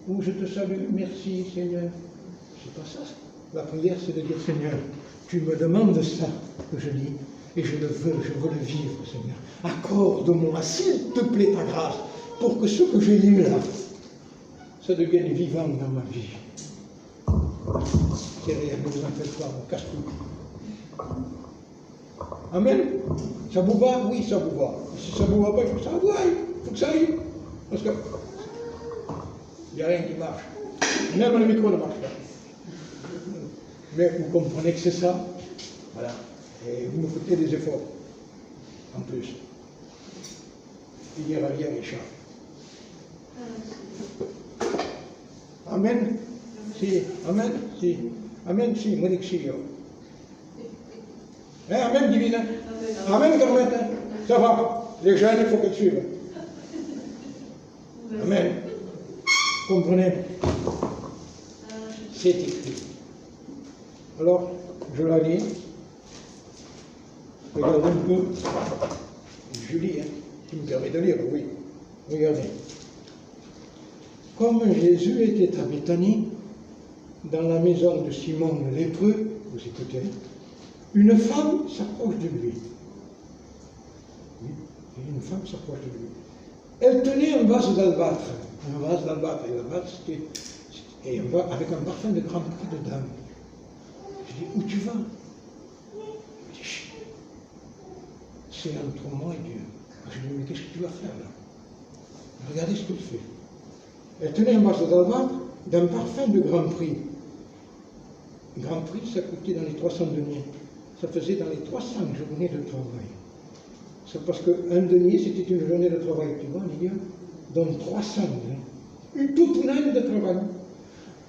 S1: Ou je te salue, merci, Seigneur. C'est pas ça. La prière, c'est de dire, Seigneur, tu me demandes ça que je dis, et je le veux le vivre, Seigneur. Accorde-moi, s'il te plaît, ta grâce, pour que ce que j'ai lu là, ça devienne vivant dans ma vie. C'est rien, ne vous en faites pas, on casse tout. Amen. Ça vous va? Oui, ça vous va. Si ça ne vous va pas, il faut que ça aille. Il faut que ça aille. Parce que il n'y a rien qui marche. Même le micro ne marche pas. Mais vous comprenez que c'est ça. Voilà. Et vous me faites des efforts. En plus. Il n'y aura rien méchant. Amen. Si. Amen. Si. Amen. Si. Moi, je dis si. Amen, divine. Amen, Carmette. Ça va. Les jeunes, il faut qu'ils suivent. Amen. Comprenez? C'est écrit. Alors, je la lis. Regardez un peu. Je lis, hein. Tu me permets de lire, oui. Regardez. Comme Jésus était à Béthanie, dans la maison de Simon le lépreux, vous écoutez, une femme s'approche de lui. Oui, une femme s'approche de lui. Elle tenait un vase d'albâtre. Un vase d'albâtre. Et l'albâtre, c'était avec un parfum de grand prix dedans. Je dis, où tu vas? Il dit, chut, c'est entre moi et Dieu. Je lui dis, mais qu'est-ce que tu vas faire là? Regardez ce qu'elle fait. Elle tenait un vase d'albâtre d'un parfum de grand prix. Grand prix, ça coûtait dans les 300 deniers. Ça faisait dans les 300 journées de travail. C'est parce qu'un denier, c'était une journée de travail, tu vois, Lydia? Donc 300, hein? Toute une année de travail.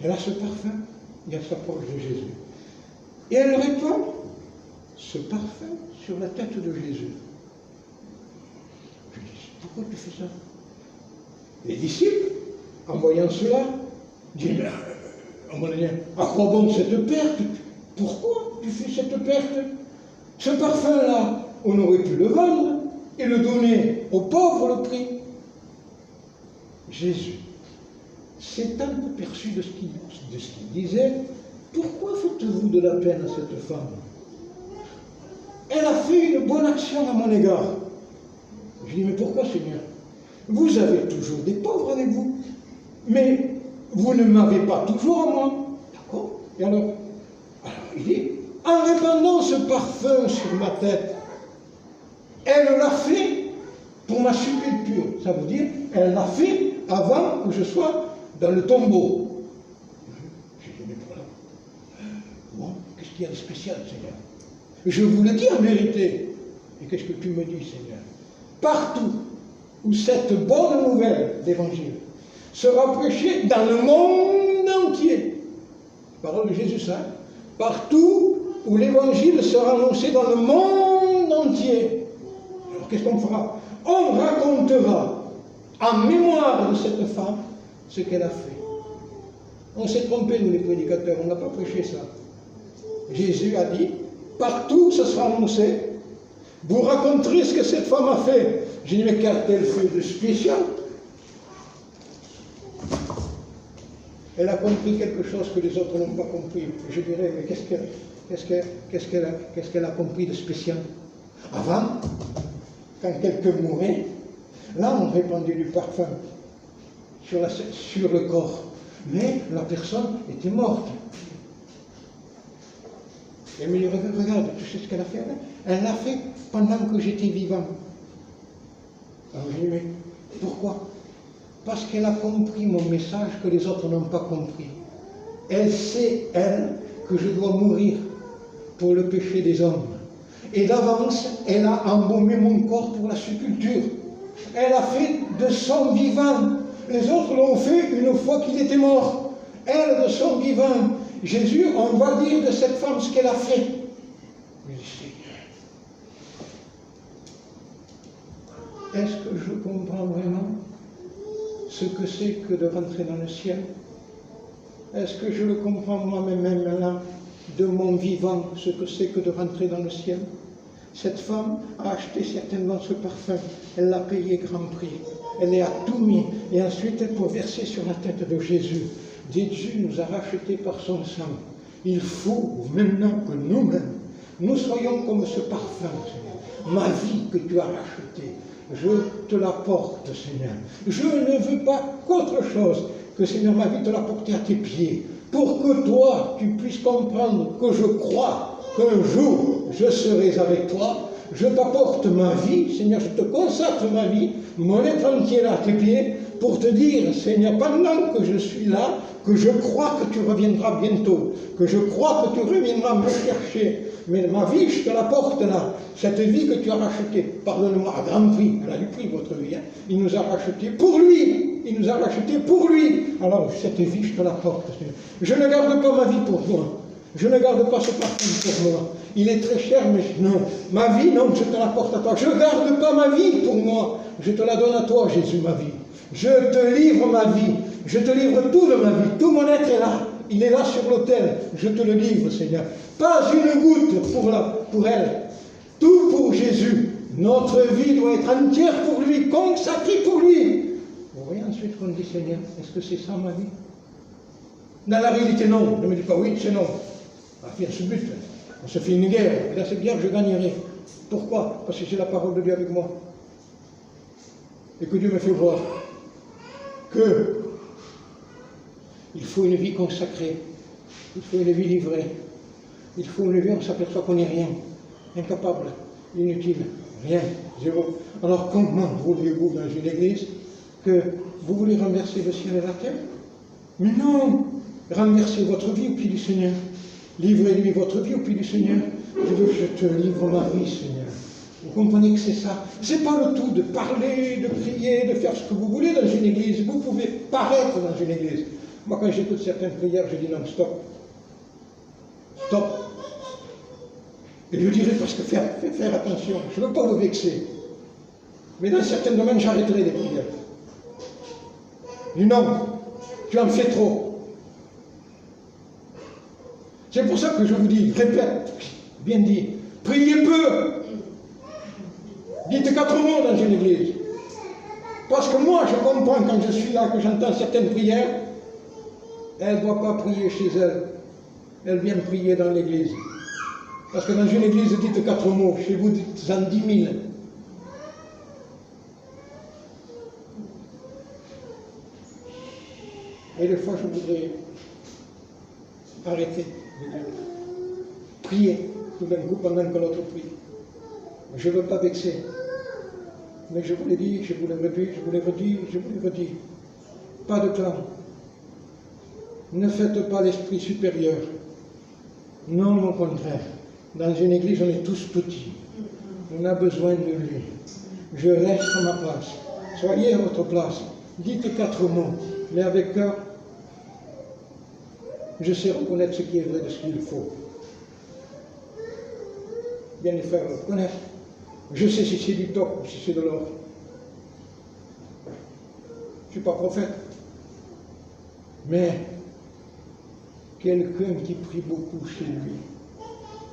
S1: Elle a ce parfum, et elle s'approche de Jésus. Et elle répand ce parfum sur la tête de Jésus. Je dis, pourquoi tu fais ça? Les disciples, en voyant cela, disent, mais à quoi bon cette perte? Pourquoi tu fais cette perte? Ce parfum-là, on aurait pu le vendre et le donner aux pauvres le prix. Jésus, s'étant aperçu de ce qu'il disait, pourquoi faites-vous de la peine à cette femme? Elle a fait une bonne action à mon égard. Je dis, mais pourquoi, Seigneur? Vous avez toujours des pauvres avec vous, mais vous ne m'avez pas toujours à moi. D'accord? Et alors, il dit, en répandant ce parfum sur ma tête, elle l'a fait pour ma sépulture. Ça veut dire, elle l'a fait avant que je sois dans le tombeau. J'ai dit, mais voilà. Bon, qu'est-ce qu'il y a de spécial, Seigneur? Je vous le dis en vérité. Et qu'est-ce que tu me dis, Seigneur? Partout où cette bonne nouvelle d'évangile sera prêchée dans le monde entier. Parole de Jésus Saint. Partout où l'évangile sera annoncé dans le monde entier. Alors qu'est-ce qu'on fera? On racontera en mémoire de cette femme ce qu'elle a fait. On s'est trompé, nous les prédicateurs, on n'a pas prêché ça. Jésus a dit, partout où ce sera annoncé, vous raconterez ce que cette femme a fait. J'ai dit, mais qu'a-t-elle fait de spécial? Elle a compris quelque chose que les autres n'ont pas compris. Je dirais, mais qu'est-ce qu'elle a compris de spécial? Avant, quand quelqu'un mourait, là on répandait du parfum sur le corps. Mais la personne était morte. Elle me dit, regarde, tu sais ce qu'elle a fait? Elle l'a fait pendant que j'étais vivant. Alors je dis, mais pourquoi? Parce qu'elle a compris mon message que les autres n'ont pas compris. Elle sait, elle, que je dois mourir pour le péché des hommes. Et d'avance, elle a embaumé mon corps pour la sépulture. Elle a fait de son vivant. Les autres l'ont fait une fois qu'il était mort. Elle, de son vivant. Jésus, on va dire de cette femme ce qu'elle a fait. Je dis, Seigneur, est-ce que je comprends vraiment ce que c'est que de rentrer dans le ciel? Est-ce que je le comprends moi-même là, de mon vivant, ce que c'est que de rentrer dans le ciel? Cette femme a acheté certainement ce parfum, elle l'a payé grand prix, elle y a tout mis, et ensuite elle peut verser sur la tête de Jésus. Jésus nous a rachetés par son sang. Il faut maintenant que nous-mêmes, nous soyons comme ce parfum, Seigneur. Ma vie que tu as rachetée, je te la porte, Seigneur. Je ne veux pas qu'autre chose que, Seigneur, ma vie te la porter à tes pieds, pour que toi, tu puisses comprendre que je crois qu'un jour, je serai avec toi. Je t'apporte ma vie, Seigneur, je te consacre ma vie, mon être entier à tes pieds, pour te dire, Seigneur, pendant que je suis là, que je crois que tu reviendras bientôt, que je crois que tu reviendras me chercher. Mais ma vie, je te la porte là. Cette vie que tu as rachetée, pardonne-moi, à grand prix, elle a du prix votre vie, hein. Il nous a racheté pour lui. Il nous a racheté pour lui. Alors, cette vie, je te la porte, Seigneur. Je ne garde pas ma vie pour moi. Je ne garde pas ce parfum pour moi. Il est très cher, mais non. Ma vie, non, je te la porte à toi. Je ne garde pas ma vie pour moi. Je te la donne à toi, Jésus, ma vie. Je te livre ma vie. Je te livre tout de ma vie. Tout mon être est là. Il est là sur l'autel. Je te le livre, Seigneur. Pas une goutte pour elle. Tout pour Jésus. Notre vie doit être entière pour lui, consacrée pour lui. Vous voyez ensuite qu'on dit, Seigneur, est-ce que c'est ça ma vie? Dans la réalité, non. Ne me dis pas oui, c'est non. Ah, bien, ce but, on se fait une guerre. Et dans cette guerre, je gagnerai. Pourquoi? Parce que j'ai la parole de Dieu avec moi. Et que Dieu me fait voir que il faut une vie consacrée. Il faut une vie livrée. Il faut une vie où on s'aperçoit qu'on n'est rien. Incapable, inutile, rien, zéro. Alors comment voulez-vous dans une église que vous voulez renverser le ciel et la terre? Mais non! Renversez votre vie au pied du Seigneur. Livrez-lui votre vie au pied du Seigneur. Je te livre ma vie, Seigneur. Vous comprenez que c'est ça? C'est pas le tout de parler, de prier, de faire ce que vous voulez dans une église. Vous pouvez paraître dans une église. Moi, quand j'écoute certaines prières, je dis non, stop. Stop. Et je dirais parce que faire attention. Je ne veux pas vous vexer. Mais dans certains domaines, j'arrêterai les prières. Je dis non, tu en fais trop. C'est pour ça que je vous dis, répète, bien dit, priez peu. Dites 4 mots dans une église. Parce que moi, je comprends quand je suis là, que j'entends certaines prières, elle ne doit pas prier chez elle. Elle vient prier dans l'église. Parce que dans une église, dites 4 mots, chez vous, dites-en 10 000. Et des fois, je voudrais arrêter de dire, prier tout d'un coup pendant que l'autre prie. Je ne veux pas vexer. Mais je vous l'ai dit, je vous l'ai redit, je vous l'ai redit, je vous l'ai redit. Pas de clan. Ne faites pas l'esprit supérieur. Non, au contraire. Dans une église, on est tous petits. On a besoin de lui. Je reste à ma place. Soyez à votre place. Dites 4 mots, mais avec cœur. Je sais reconnaître ce qui est vrai de ce qu'il faut. Bien les frères le reconnaissent. Je sais si c'est du top ou si c'est de l'or. Je ne suis pas prophète. Mais quelqu'un qui prie beaucoup chez lui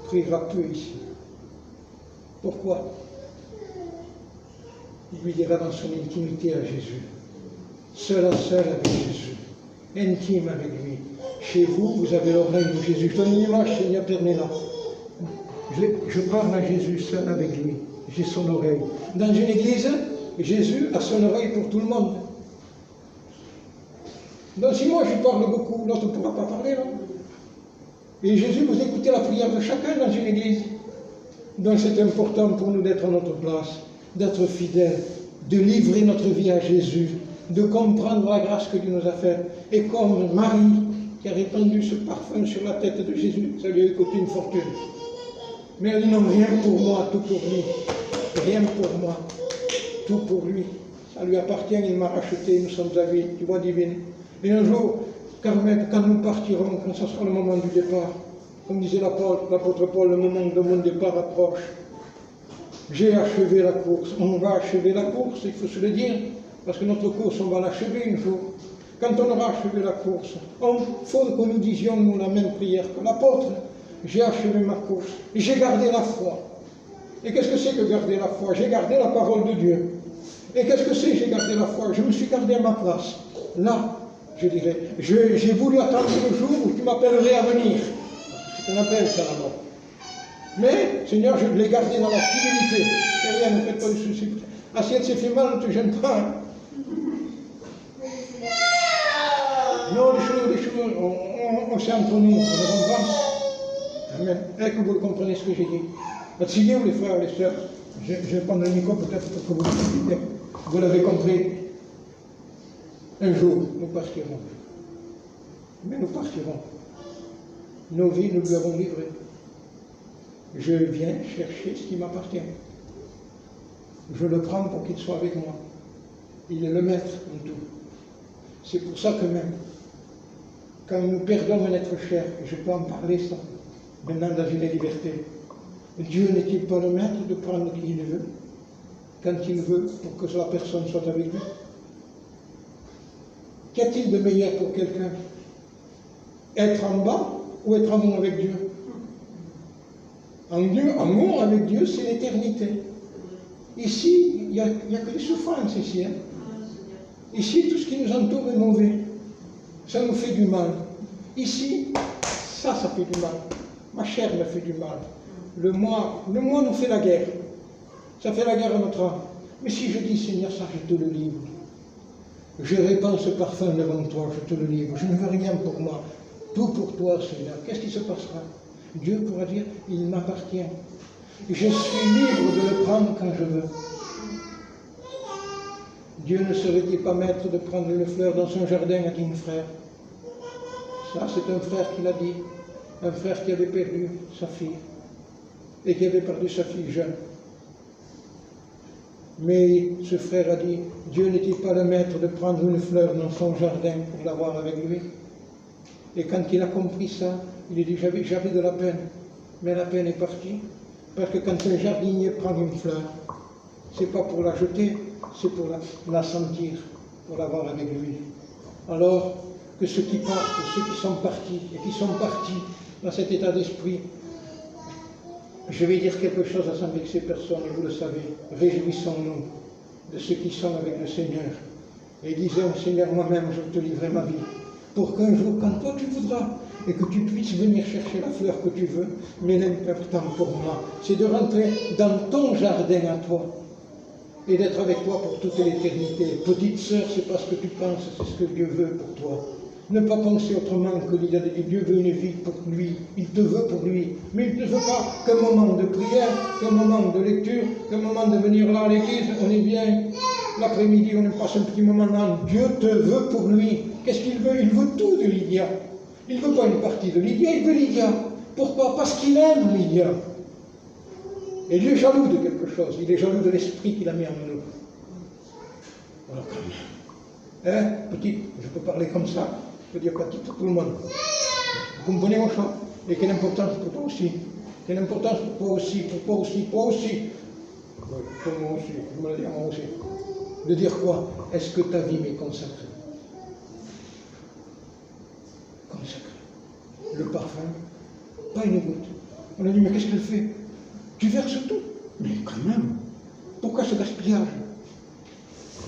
S1: priera peu ici. Pourquoi? Il lui dira dans son intimité à Jésus. Seul à seul avec Jésus. Intime avec lui. Chez vous, vous avez l'oreille de Jésus. Je donne une image, Seigneur, permets-la. Je parle à Jésus seul avec lui. J'ai son oreille. Dans une église, Jésus a son oreille pour tout le monde. Donc si moi je parle beaucoup, l'autre ne pourra pas parler, non? Et Jésus, vous écoutez la prière de chacun dans une église. Donc c'est important pour nous d'être à notre place, d'être fidèles, de livrer notre vie à Jésus, de comprendre la grâce que Dieu nous a faite. Et comme Marie, qui a répandu ce parfum sur la tête de Jésus, ça lui a coûté une fortune. Mais elle dit non, rien pour moi, tout pour lui. Rien pour moi, tout pour lui. Ça lui appartient, il m'a racheté, nous sommes à lui, tu vois, divine. Et un jour, quand nous partirons, quand ce sera le moment du départ, comme disait l'apôtre Paul, le moment de mon départ approche. J'ai achevé la course. On va achever la course, il faut se le dire, parce que notre course, on va l'achever un jour. Quand on aura achevé la course, il faut que nous disions, nous, la même prière que l'apôtre. J'ai achevé ma course, j'ai gardé la foi. Et qu'est-ce que c'est que garder la foi? J'ai gardé la parole de Dieu. Et qu'est-ce que c'est, j'ai gardé la foi? Je me suis gardé à ma place. Là, je dirais, j'ai voulu attendre le jour où tu m'appellerais à venir. C'est un appel, ça, là-bas. Mais, Seigneur, je l'ai gardé dans la fidélité. C'est rien, ne faites pas de soucis. Ah, si elle s'est fait mal, ne te gêne pas. Hein. Non, les choses, on sait entre nous, on ne comprend pas. Amen. Et que vous comprenez ce que j'ai dit. Fatiguez vous les frères et les sœurs. Je vais prendre le micro peut-être pour que vous l'avez compris. Un jour, nous partirons. Mais nous partirons. Nos vies, nous lui avons livrées. Je viens chercher ce qui m'appartient. Je le prends pour qu'il soit avec moi. Il est le maître en tout. C'est pour ça que même, quand il nous perdonne un être cher, et je peux en parler ça, maintenant dans une liberté, Dieu n'est-il pas le maître de prendre qui il veut, quand il veut, pour que la personne soit avec lui? Qu'y a-t-il de meilleur pour quelqu'un? Être en bas ou être en haut avec Dieu? Amour avec Dieu, c'est l'éternité. Ici, il n'y a que des souffrances ici. Hein. Ici, tout ce qui nous entoure est mauvais. Ça nous fait du mal. Ici, ça fait du mal. Ma chair me fait du mal. Le moi nous fait la guerre. Ça fait la guerre à notre âme. Mais si je dis, Seigneur, ça, je te le livre. Je répands ce parfum devant toi, je te le livre. Je ne veux rien pour moi. Tout pour toi, Seigneur. Qu'est-ce qui se passera? Dieu pourra dire, il m'appartient. Je suis libre de le prendre quand je veux. Dieu ne serait-il pas maître de prendre une fleur dans son jardin, a dit mon frère. Ça, c'est un frère qui l'a dit. Un frère qui avait perdu sa fille. Et qui avait perdu sa fille jeune. Mais ce frère a dit, Dieu n'est-il pas le maître de prendre une fleur dans son jardin pour l'avoir avec lui? Et quand il a compris ça, il a dit, j'avais de la peine. Mais la peine est partie. Parce que quand un jardinier prend une fleur, c'est pas pour la jeter, c'est pour la sentir, pour l'avoir avec lui. Alors que ceux qui partent, ceux qui sont partis, et qui sont partis dans cet état d'esprit, je vais dire quelque chose à sans vexer personne, et vous le savez, réjouissons-nous de ceux qui sont avec le Seigneur. Et disons, Seigneur, moi-même, je te livrerai ma vie, pour qu'un jour, quand toi tu voudras, et que tu puisses venir chercher la fleur que tu veux, mais l'important pour moi, c'est de rentrer dans ton jardin à toi, et d'être avec toi pour toute l'éternité. Petite sœur, c'est pas ce que tu penses, c'est ce que Dieu veut pour toi. Ne pas penser autrement que Dieu veut une vie pour lui, il te veut pour lui, mais il ne te veut pas qu'un moment de prière, qu'un moment de lecture, qu'un moment de venir là à l'église, on est bien, l'après-midi on passe un petit moment là, Dieu te veut pour lui. Qu'est-ce qu'il veut? Il veut tout de Lydia. Il ne veut pas une partie de Lydia, il veut Lydia. Pourquoi? Parce qu'il aime Lydia. Et Dieu est jaloux de quelque chose, il est jaloux de l'esprit qu'il a mis en nous. Voilà quand même. Hein, petite, je peux parler comme ça, je peux dire petite pour tout le monde. Vous comprenez mon choix? Et quelle importance pour toi aussi? Quelle importance pour toi aussi, pour toi aussi, toi aussi? Pour moi aussi, je me le dis à moi aussi. De dire quoi? Est-ce que ta vie m'est consacrée? Consacrée. Le parfum, pas une goutte. On a dit, mais qu'est-ce qu'elle fait? Tu verses tout. Mais quand même, pourquoi ce gaspillage?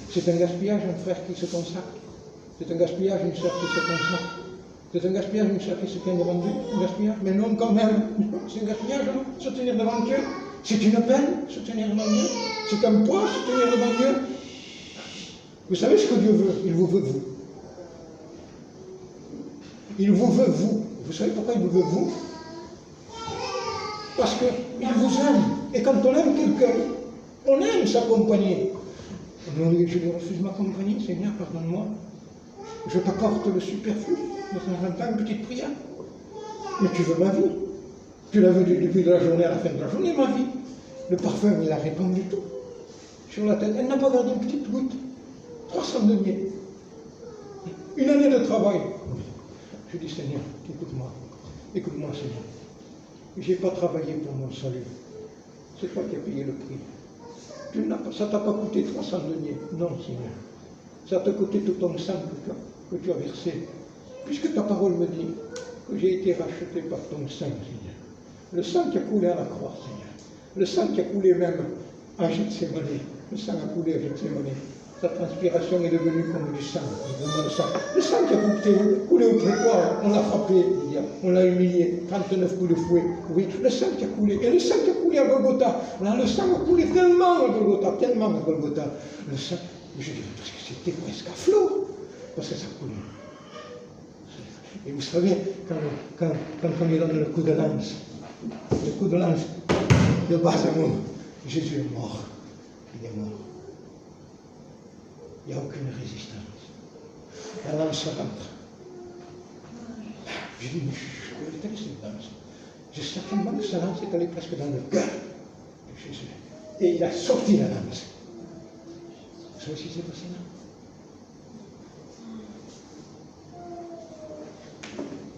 S1: C'est un gaspillage, un frère qui se consacre. C'est un gaspillage, une sœur qui se consacre. C'est un gaspillage, une sœur qui se tient devant Dieu. Un gaspillage, mais non quand même. C'est un gaspillage, non? Se tenir devant Dieu. C'est une peine, se tenir devant Dieu. C'est un poids, se tenir devant Dieu. Vous savez ce que Dieu veut? Il vous veut, vous. Il vous veut, vous. Vous savez pourquoi il vous veut, vous? Parce qu'il vous aime. Et quand on aime quelqu'un, on aime s'accompagner. Non, je lui refuse ma compagnie, Seigneur, pardonne-moi. Je t'apporte le superflu, de temps en temps, une petite prière. Mais tu veux ma vie. Tu l'as vu depuis la journée à la fin de la journée, ma vie. Le parfum, il a répandu tout. Sur la tête, elle n'a pas gardé une petite goutte. 300 deniers. Une année de travail. Je dis, Seigneur, écoute-moi. Écoute-moi, Seigneur. Je n'ai pas travaillé pour mon salut. C'est toi qui as payé le prix. Ça ne t'a pas coûté 300 deniers. Non, Seigneur. Ça t'a coûté tout ton sang que tu as versé. Puisque ta parole me dit que j'ai été racheté par ton sang, Seigneur. Le sang qui a coulé à la croix, Seigneur. Le sang qui a coulé même à Gethsémane. Le sang a coulé à Gethsémane. Sa transpiration est devenue comme du sang. Le sang qui a coulé au prétoire, on l'a frappé, on l'a humilié, 39 coups de fouet. Oui, le sang qui a coulé. Et le sang qui a coulé à Golgotha. Là, le sang a coulé tellement à Golgotha, Le sang, je dis, parce que c'était presque à flot. Parce que ça coulait. Et vous savez, quand on lui donne le coup de lance de Basamou, Jésus est mort. Il est mort. Il n'y a aucune résistance. La lance rentre. Je dis, mais je vais éteindre cette lance. J'ai certainement que sa lance est allée presque dans le cœur de Jésus. Et il a sorti la lance. Vous savez ce qui s'est passé là?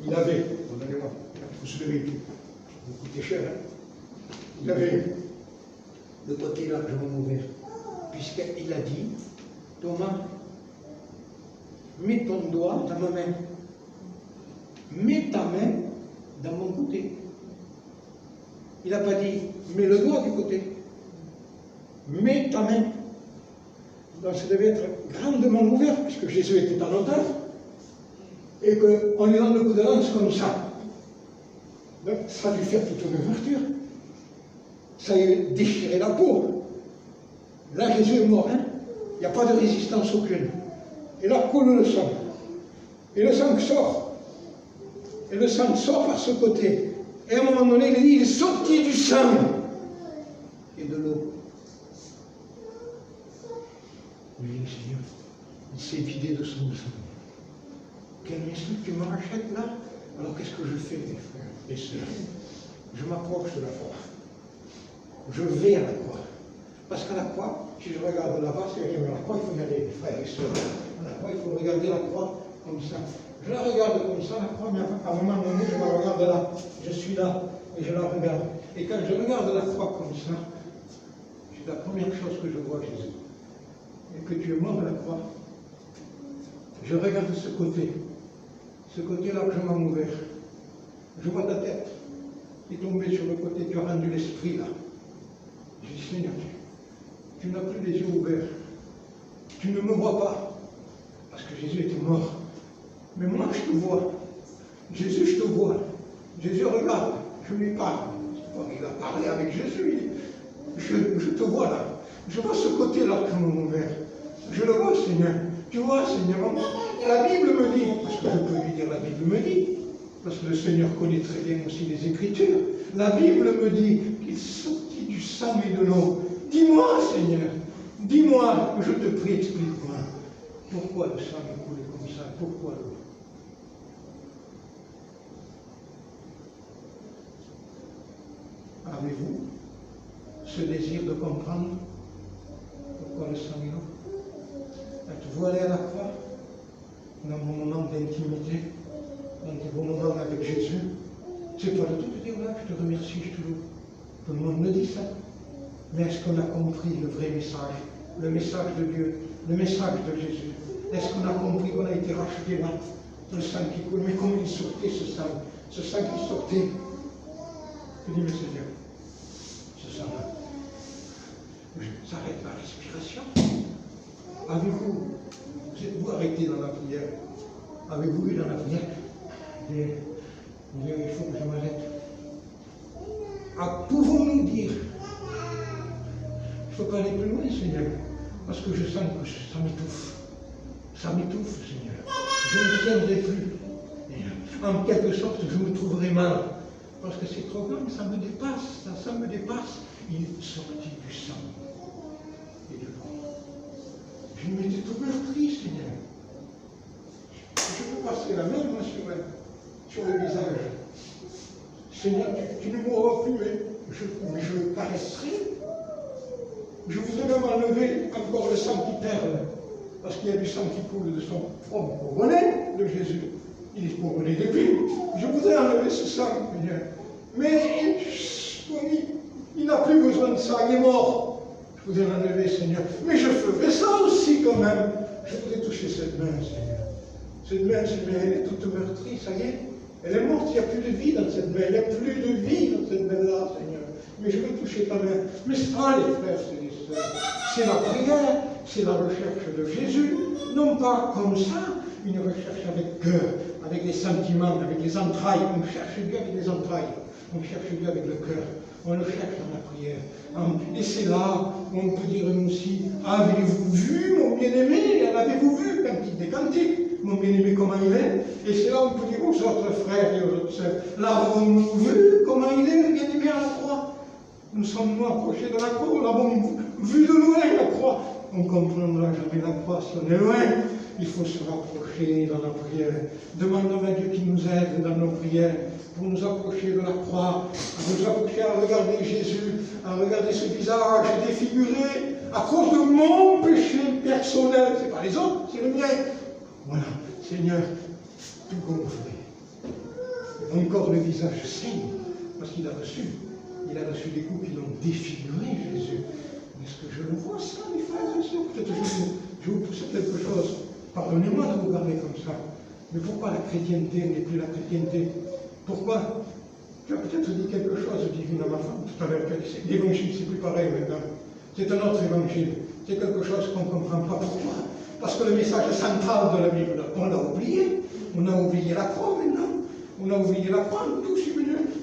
S1: Il avait, pardonnez-moi, il faut se lever, vous coûtez cher, hein? Il avait le côté largement ouvert, puisqu'il a dit, Thomas, mets ton doigt dans ma main, mets ta main dans mon côté. Il n'a pas dit, mets le doigt du côté, mets ta main. Donc ça devait être grandement ouvert, puisque Jésus était en otage, et qu'on lui donne le coup de lance comme ça. Donc ça a dû faire toute une ouverture. Ça a déchiré la peau. Là, Jésus est mort, hein? Il n'y a pas de résistance aucune. Et là, coule le sang. Et le sang sort. Et le sang sort par ce côté. Et à un moment donné, il dit, il est sorti du sang et de l'eau. Oui, Seigneur, il s'est vidé de son sang. Quel message tu me rachètes là? Alors qu'est-ce que je fais, mes frères et sœurs? Je m'approche de la croix. Je vais à la croix. Parce qu'à la croix, si je regarde là-bas, c'est à la croix, il faut y aller, mes frères et sœurs. À la croix, il faut regarder la croix comme ça. Je la regarde comme ça, la croix, mais à un moment donné, je la regarde là. Je suis là et je la regarde. Et quand je regarde la croix comme ça, c'est la première chose que je vois, Jésus. Et que tu es mort à la croix. Je regarde ce côté largement ouvert. Je vois ta tête qui est tombée sur le côté, tu as rendu l'esprit là. Je dis, Seigneur, tu n'as plus les yeux ouverts. Tu ne me vois pas. Parce que Jésus était mort. Mais moi, je te vois. Jésus, je te vois. Jésus regarde. Je lui parle. Il a parlé avec Jésus. Je te vois là. Je vois ce côté largement ouvert. Je le vois, Seigneur. Tu vois, Seigneur, la Bible me dit, parce que je peux lui dire, la Bible me dit, parce que le Seigneur connaît très bien aussi les Écritures, la Bible me dit qu'il sortit du sang et de l'eau. Dis-moi, Seigneur, dis-moi, je te prie, explique-moi, pourquoi le sang est coulé comme ça, pourquoi l'eau? Avez-vous ce désir de comprendre pourquoi le sang et l'eau? Êtes-vous allé à la croix dans vos moments d'intimité, dans vos moments avec Jésus? C'est toi de tout dire là, je te remercie, je te loue. Tout le monde me dit ça. Mais est-ce qu'on a compris le vrai message, le message de Dieu, le message de Jésus? Est-ce qu'on a compris qu'on a été racheté là, le sang qui coule? Mais comment il sortait ce sang qui sortait? Je dis, mais Seigneur, ce sang-là, ça arrête la respiration. Vous êtes-vous arrêté dans la prière? Avez-vous eu dans la prière il faut que je m'arrête? Pouvons-nous dire, il ne faut pas aller plus loin, Seigneur, parce que je sens que ça m'étouffe. Ça m'étouffe, Seigneur. Je ne tiendrai plus. Et en quelque sorte, je me trouverais mal. Parce que c'est trop grand, ça me dépasse, ça me dépasse. Il est sorti du sang et du corps. Je m'étais tout meurtri, Seigneur. Je peux passer la main moi, sur le visage. Seigneur, tu ne m'auras plus, mais je le caresserai. Je voudrais même enlever encore le sang qui perle, parce qu'il y a du sang qui coule de son bonnet de Jésus. Il est couronné depuis. Je voudrais enlever ce sang, Seigneur. Mais il n'a plus besoin de ça, il est mort. Je voudrais l'enlever, Seigneur. Mais je ferai ça aussi quand même. Je voudrais toucher cette main, Seigneur. Cette main, elle est toute meurtrie, ça y est. Elle est morte, il n'y a plus de vie dans cette main. Il n'y a plus de vie dans cette main-là, Seigneur. Mais je veux toucher ta main. Mais ça, les frères et les sœurs, c'est la prière, c'est la recherche de Jésus. Non pas comme ça, une recherche avec cœur, avec les sentiments, avec les entrailles. On cherche Dieu avec les entrailles. On cherche Dieu avec le cœur. On le cherche dans la prière. Et c'est là où on peut dire nous aussi, avez-vous vu mon bien-aimé? L'avez-vous vu cantique des cantiques? Mon bien-aimé, comment il est? Et c'est là où on peut dire aux autres frères et aux autres sœurs, l'avons-nous vu comment il est, le bien-aimé à la croix? Nous sommes-nous approchés de la croix? Nous l'avons vu de loin, la croix. On ne comprendra jamais la croix si on est loin. Il faut se rapprocher dans la prière. Demandons à Dieu qui nous aide dans nos prières pour nous approcher de la croix, à nous approcher à regarder Jésus, à regarder ce visage défiguré à cause de mon péché personnel. Ce n'est pas les autres, c'est le mien. Voilà, Seigneur, tout gonflé. Encore le visage saigne, parce qu'il a reçu des coups qui l'ont défiguré, Jésus. Est-ce que je le vois ça, mes frères et sœurs? Peut-être je vous pousse quelque chose. Pardonnez-moi de vous parler comme ça. Mais pourquoi la chrétienté n'est plus la chrétienté? Pourquoi? Tu as peut-être dit quelque chose, divine à ma femme, tout à l'heure. L'évangile, c'est plus pareil maintenant. C'est un autre évangile. C'est quelque chose qu'on ne comprend pas. Pourquoi? Parce que le message central de la Bible, on l'a oublié. On a oublié la croix maintenant. On a oublié la croix, nous tous.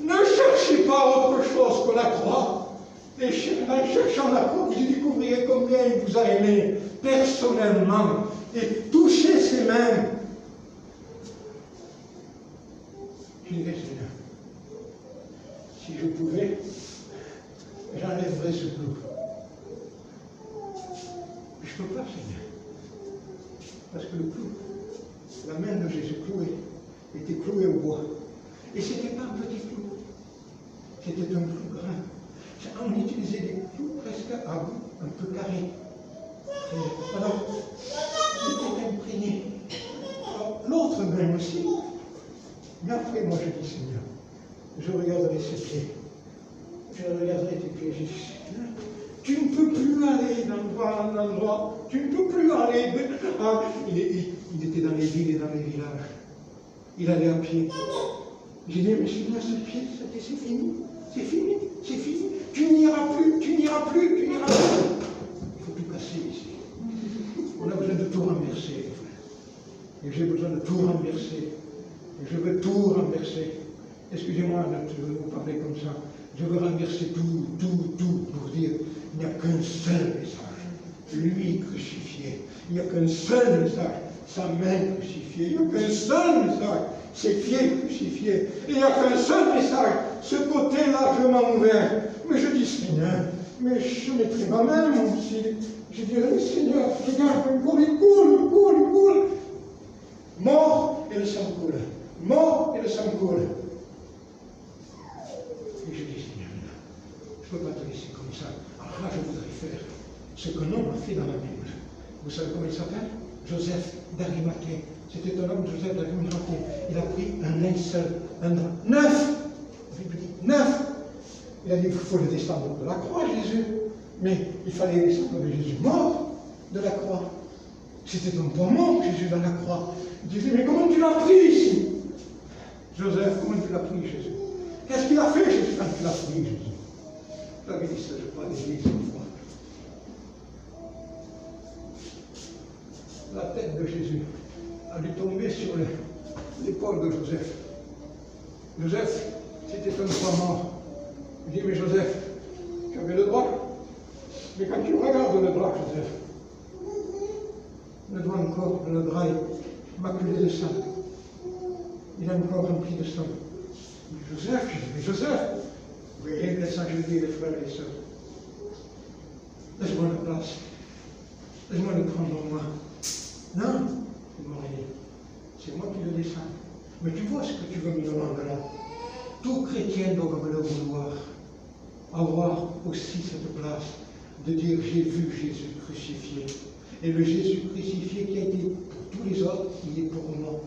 S1: Ne cherchez pas autre chose que la croix. Et en cherchant la croix, vous découvrirez combien il vous a aimé personnellement. Et touchez ses mains. Je dirais, Seigneur, si je pouvais, j'enlèverais ce clou. Je ne peux pas, Seigneur. Parce que le clou, la main de Jésus clouée, était clouée au bois. Et ce n'était pas un petit clou. C'était un clou grand. On utilisait des clous presque à bout, un peu carrés. Alors, il était imprégné. L'autre main aussi. Mais après, moi, je dis, Seigneur, je regarderai ses pieds. Je regarderai tes pieds. Je dis, Seigneur, tu ne peux plus aller d'endroit en endroit. Tu ne peux plus aller. Il était dans les villes et dans les villages. Il allait à pied. J'ai dit, mais Seigneur, ce pied, c'est fini. C'est fini, c'est fini. Tu n'iras plus, tu n'iras plus, tu n'iras plus. Il faut tout casser ici. On a besoin de tout renverser, les frères. Et j'ai besoin de tout renverser. Et je veux tout renverser. Excusez-moi de vous parler comme ça. Je veux renverser tout pour dire il n'y a qu'un seul message. Lui crucifié. Il n'y a qu'un seul message. Sa main crucifiée. Il n'y a qu'un seul message. Ses pieds crucifiés. Et il n'y a qu'un seul message. Ce côté largement ouvert. Mais je dis, Seigneur, mais je mettrai ma main, moi aussi. Je dirais, Seigneur, regarde, il coule. Mort et le sang coule. Mort et le sang coule. Et je dis, Seigneur, je ne peux pas te laisser comme ça. Alors là, je voudrais faire ce qu'un homme a fait dans la Bible. Vous savez comment il s'appelle? Joseph d'Arimathée. C'était un homme, Joseph d'Arimathée. Il a pris un linceul, un drap neuf. La Bible dit neuf. Il a dit, il faut le descendre de la croix, Jésus. Mais il fallait descendre de Jésus mort de la croix. C'était un bon mort, Jésus, dans la croix. Il disait, mais comment tu l'as pris ici? Joseph, comment tu l'as pris, Jésus? Qu'est-ce qu'il a fait, Jésus, quand tu l'as pris, Jésus? J'avais dit ça, je crois, à l'église une fois. La tête de Jésus a dû tomber sur l'épaule de Joseph. Joseph, c'était un point mort. Il dit, mais Joseph, tu avais le droit. Mais quand tu regardes le drap, Joseph, le drap encore, le drap est maculé de sang. il a encore rempli de sang. Joseph, je dis, Joseph, vous voyez quel sang je dis, les frères et les sœurs. Laisse-moi la place. Laisse-moi le prendre en moi. Non, il m'a dit, c'est moi qui le descends. Mais tu vois ce que tu veux me demander là. Tout chrétien doit me le vouloir. Avoir aussi cette place de dire j'ai vu Jésus crucifié. Et le Jésus crucifié qui a été pour tous les autres, il est pour moi.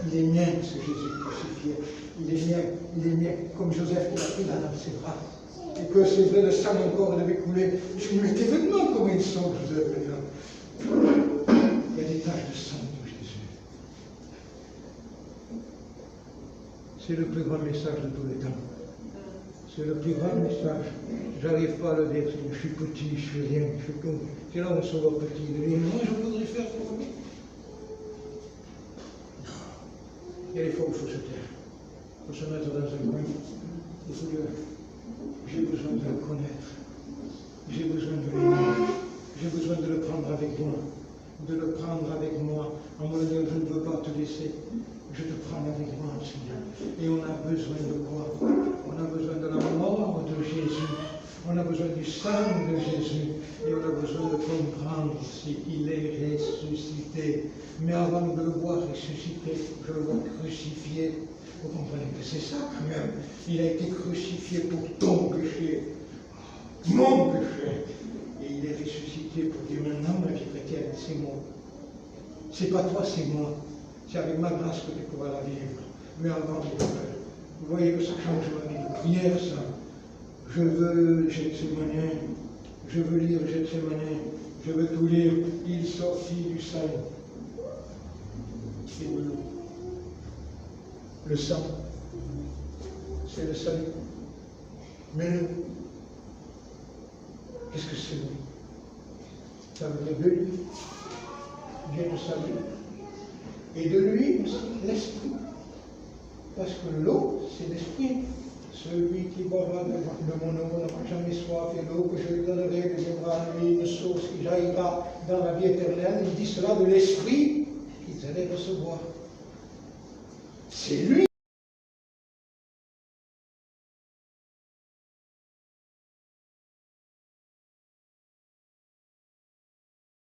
S1: Il est mien, ce Jésus crucifié. Il est mien, comme Joseph qui l'a pris dans ses bras. Et que c'est vrai, le sang encore devait couler. Je me mettais vêtements comme ils sont, Joseph, les gars. Il y a des taches de sang de Jésus. C'est le plus grand message de tous les temps. C'est le plus grand message. J'arrive pas à le dire, je suis petit, je suis rien, je suis tout. C'est là où on se voit petit. Et moi, je voudrais faire pour lui. Il y a des fois où il faut se taire. Il faut se mettre dans un coin. Il faut dire, j'ai besoin de le connaître. J'ai besoin de l'aimer. J'ai besoin de le prendre avec moi. De le prendre avec moi. En me disant, je ne veux pas te laisser. Je te prends avec moi, Seigneur. Et on a besoin de quoi? On a besoin de la mort de Jésus. On a besoin du sang de Jésus. Et on a besoin de comprendre qu'il est ressuscité. Mais avant de le voir ressuscité, je le vois crucifié. Vous comprenez que c'est ça quand même. Il a été crucifié pour ton péché, mon péché. Et il est ressuscité pour dire maintenant, ma vie chrétienne, c'est moi. C'est pas toi, c'est moi. C'est avec ma grâce que tu pourras la vivre. Mais avant, vous voyez que ça change ma vie de prière, ça. Je veux Gethsémane, je veux lire Gethsémane, je veux tout lire. Il sortit du sang et de l'eau. Le sang, c'est le salut. Mais l'eau, qu'est-ce que c'est l'eau? Ça veut dire de lui, Dieu le salut. Et de lui aussi l'esprit. Parce que l'eau, c'est l'esprit. Celui qui boira de mon eau n'aura jamais soif, et l'eau que je lui donnerai deviendra en lui une source qui jaillira dans la vie éternelle. Il dit cela de l'esprit qu'ils allaient recevoir. C'est lui.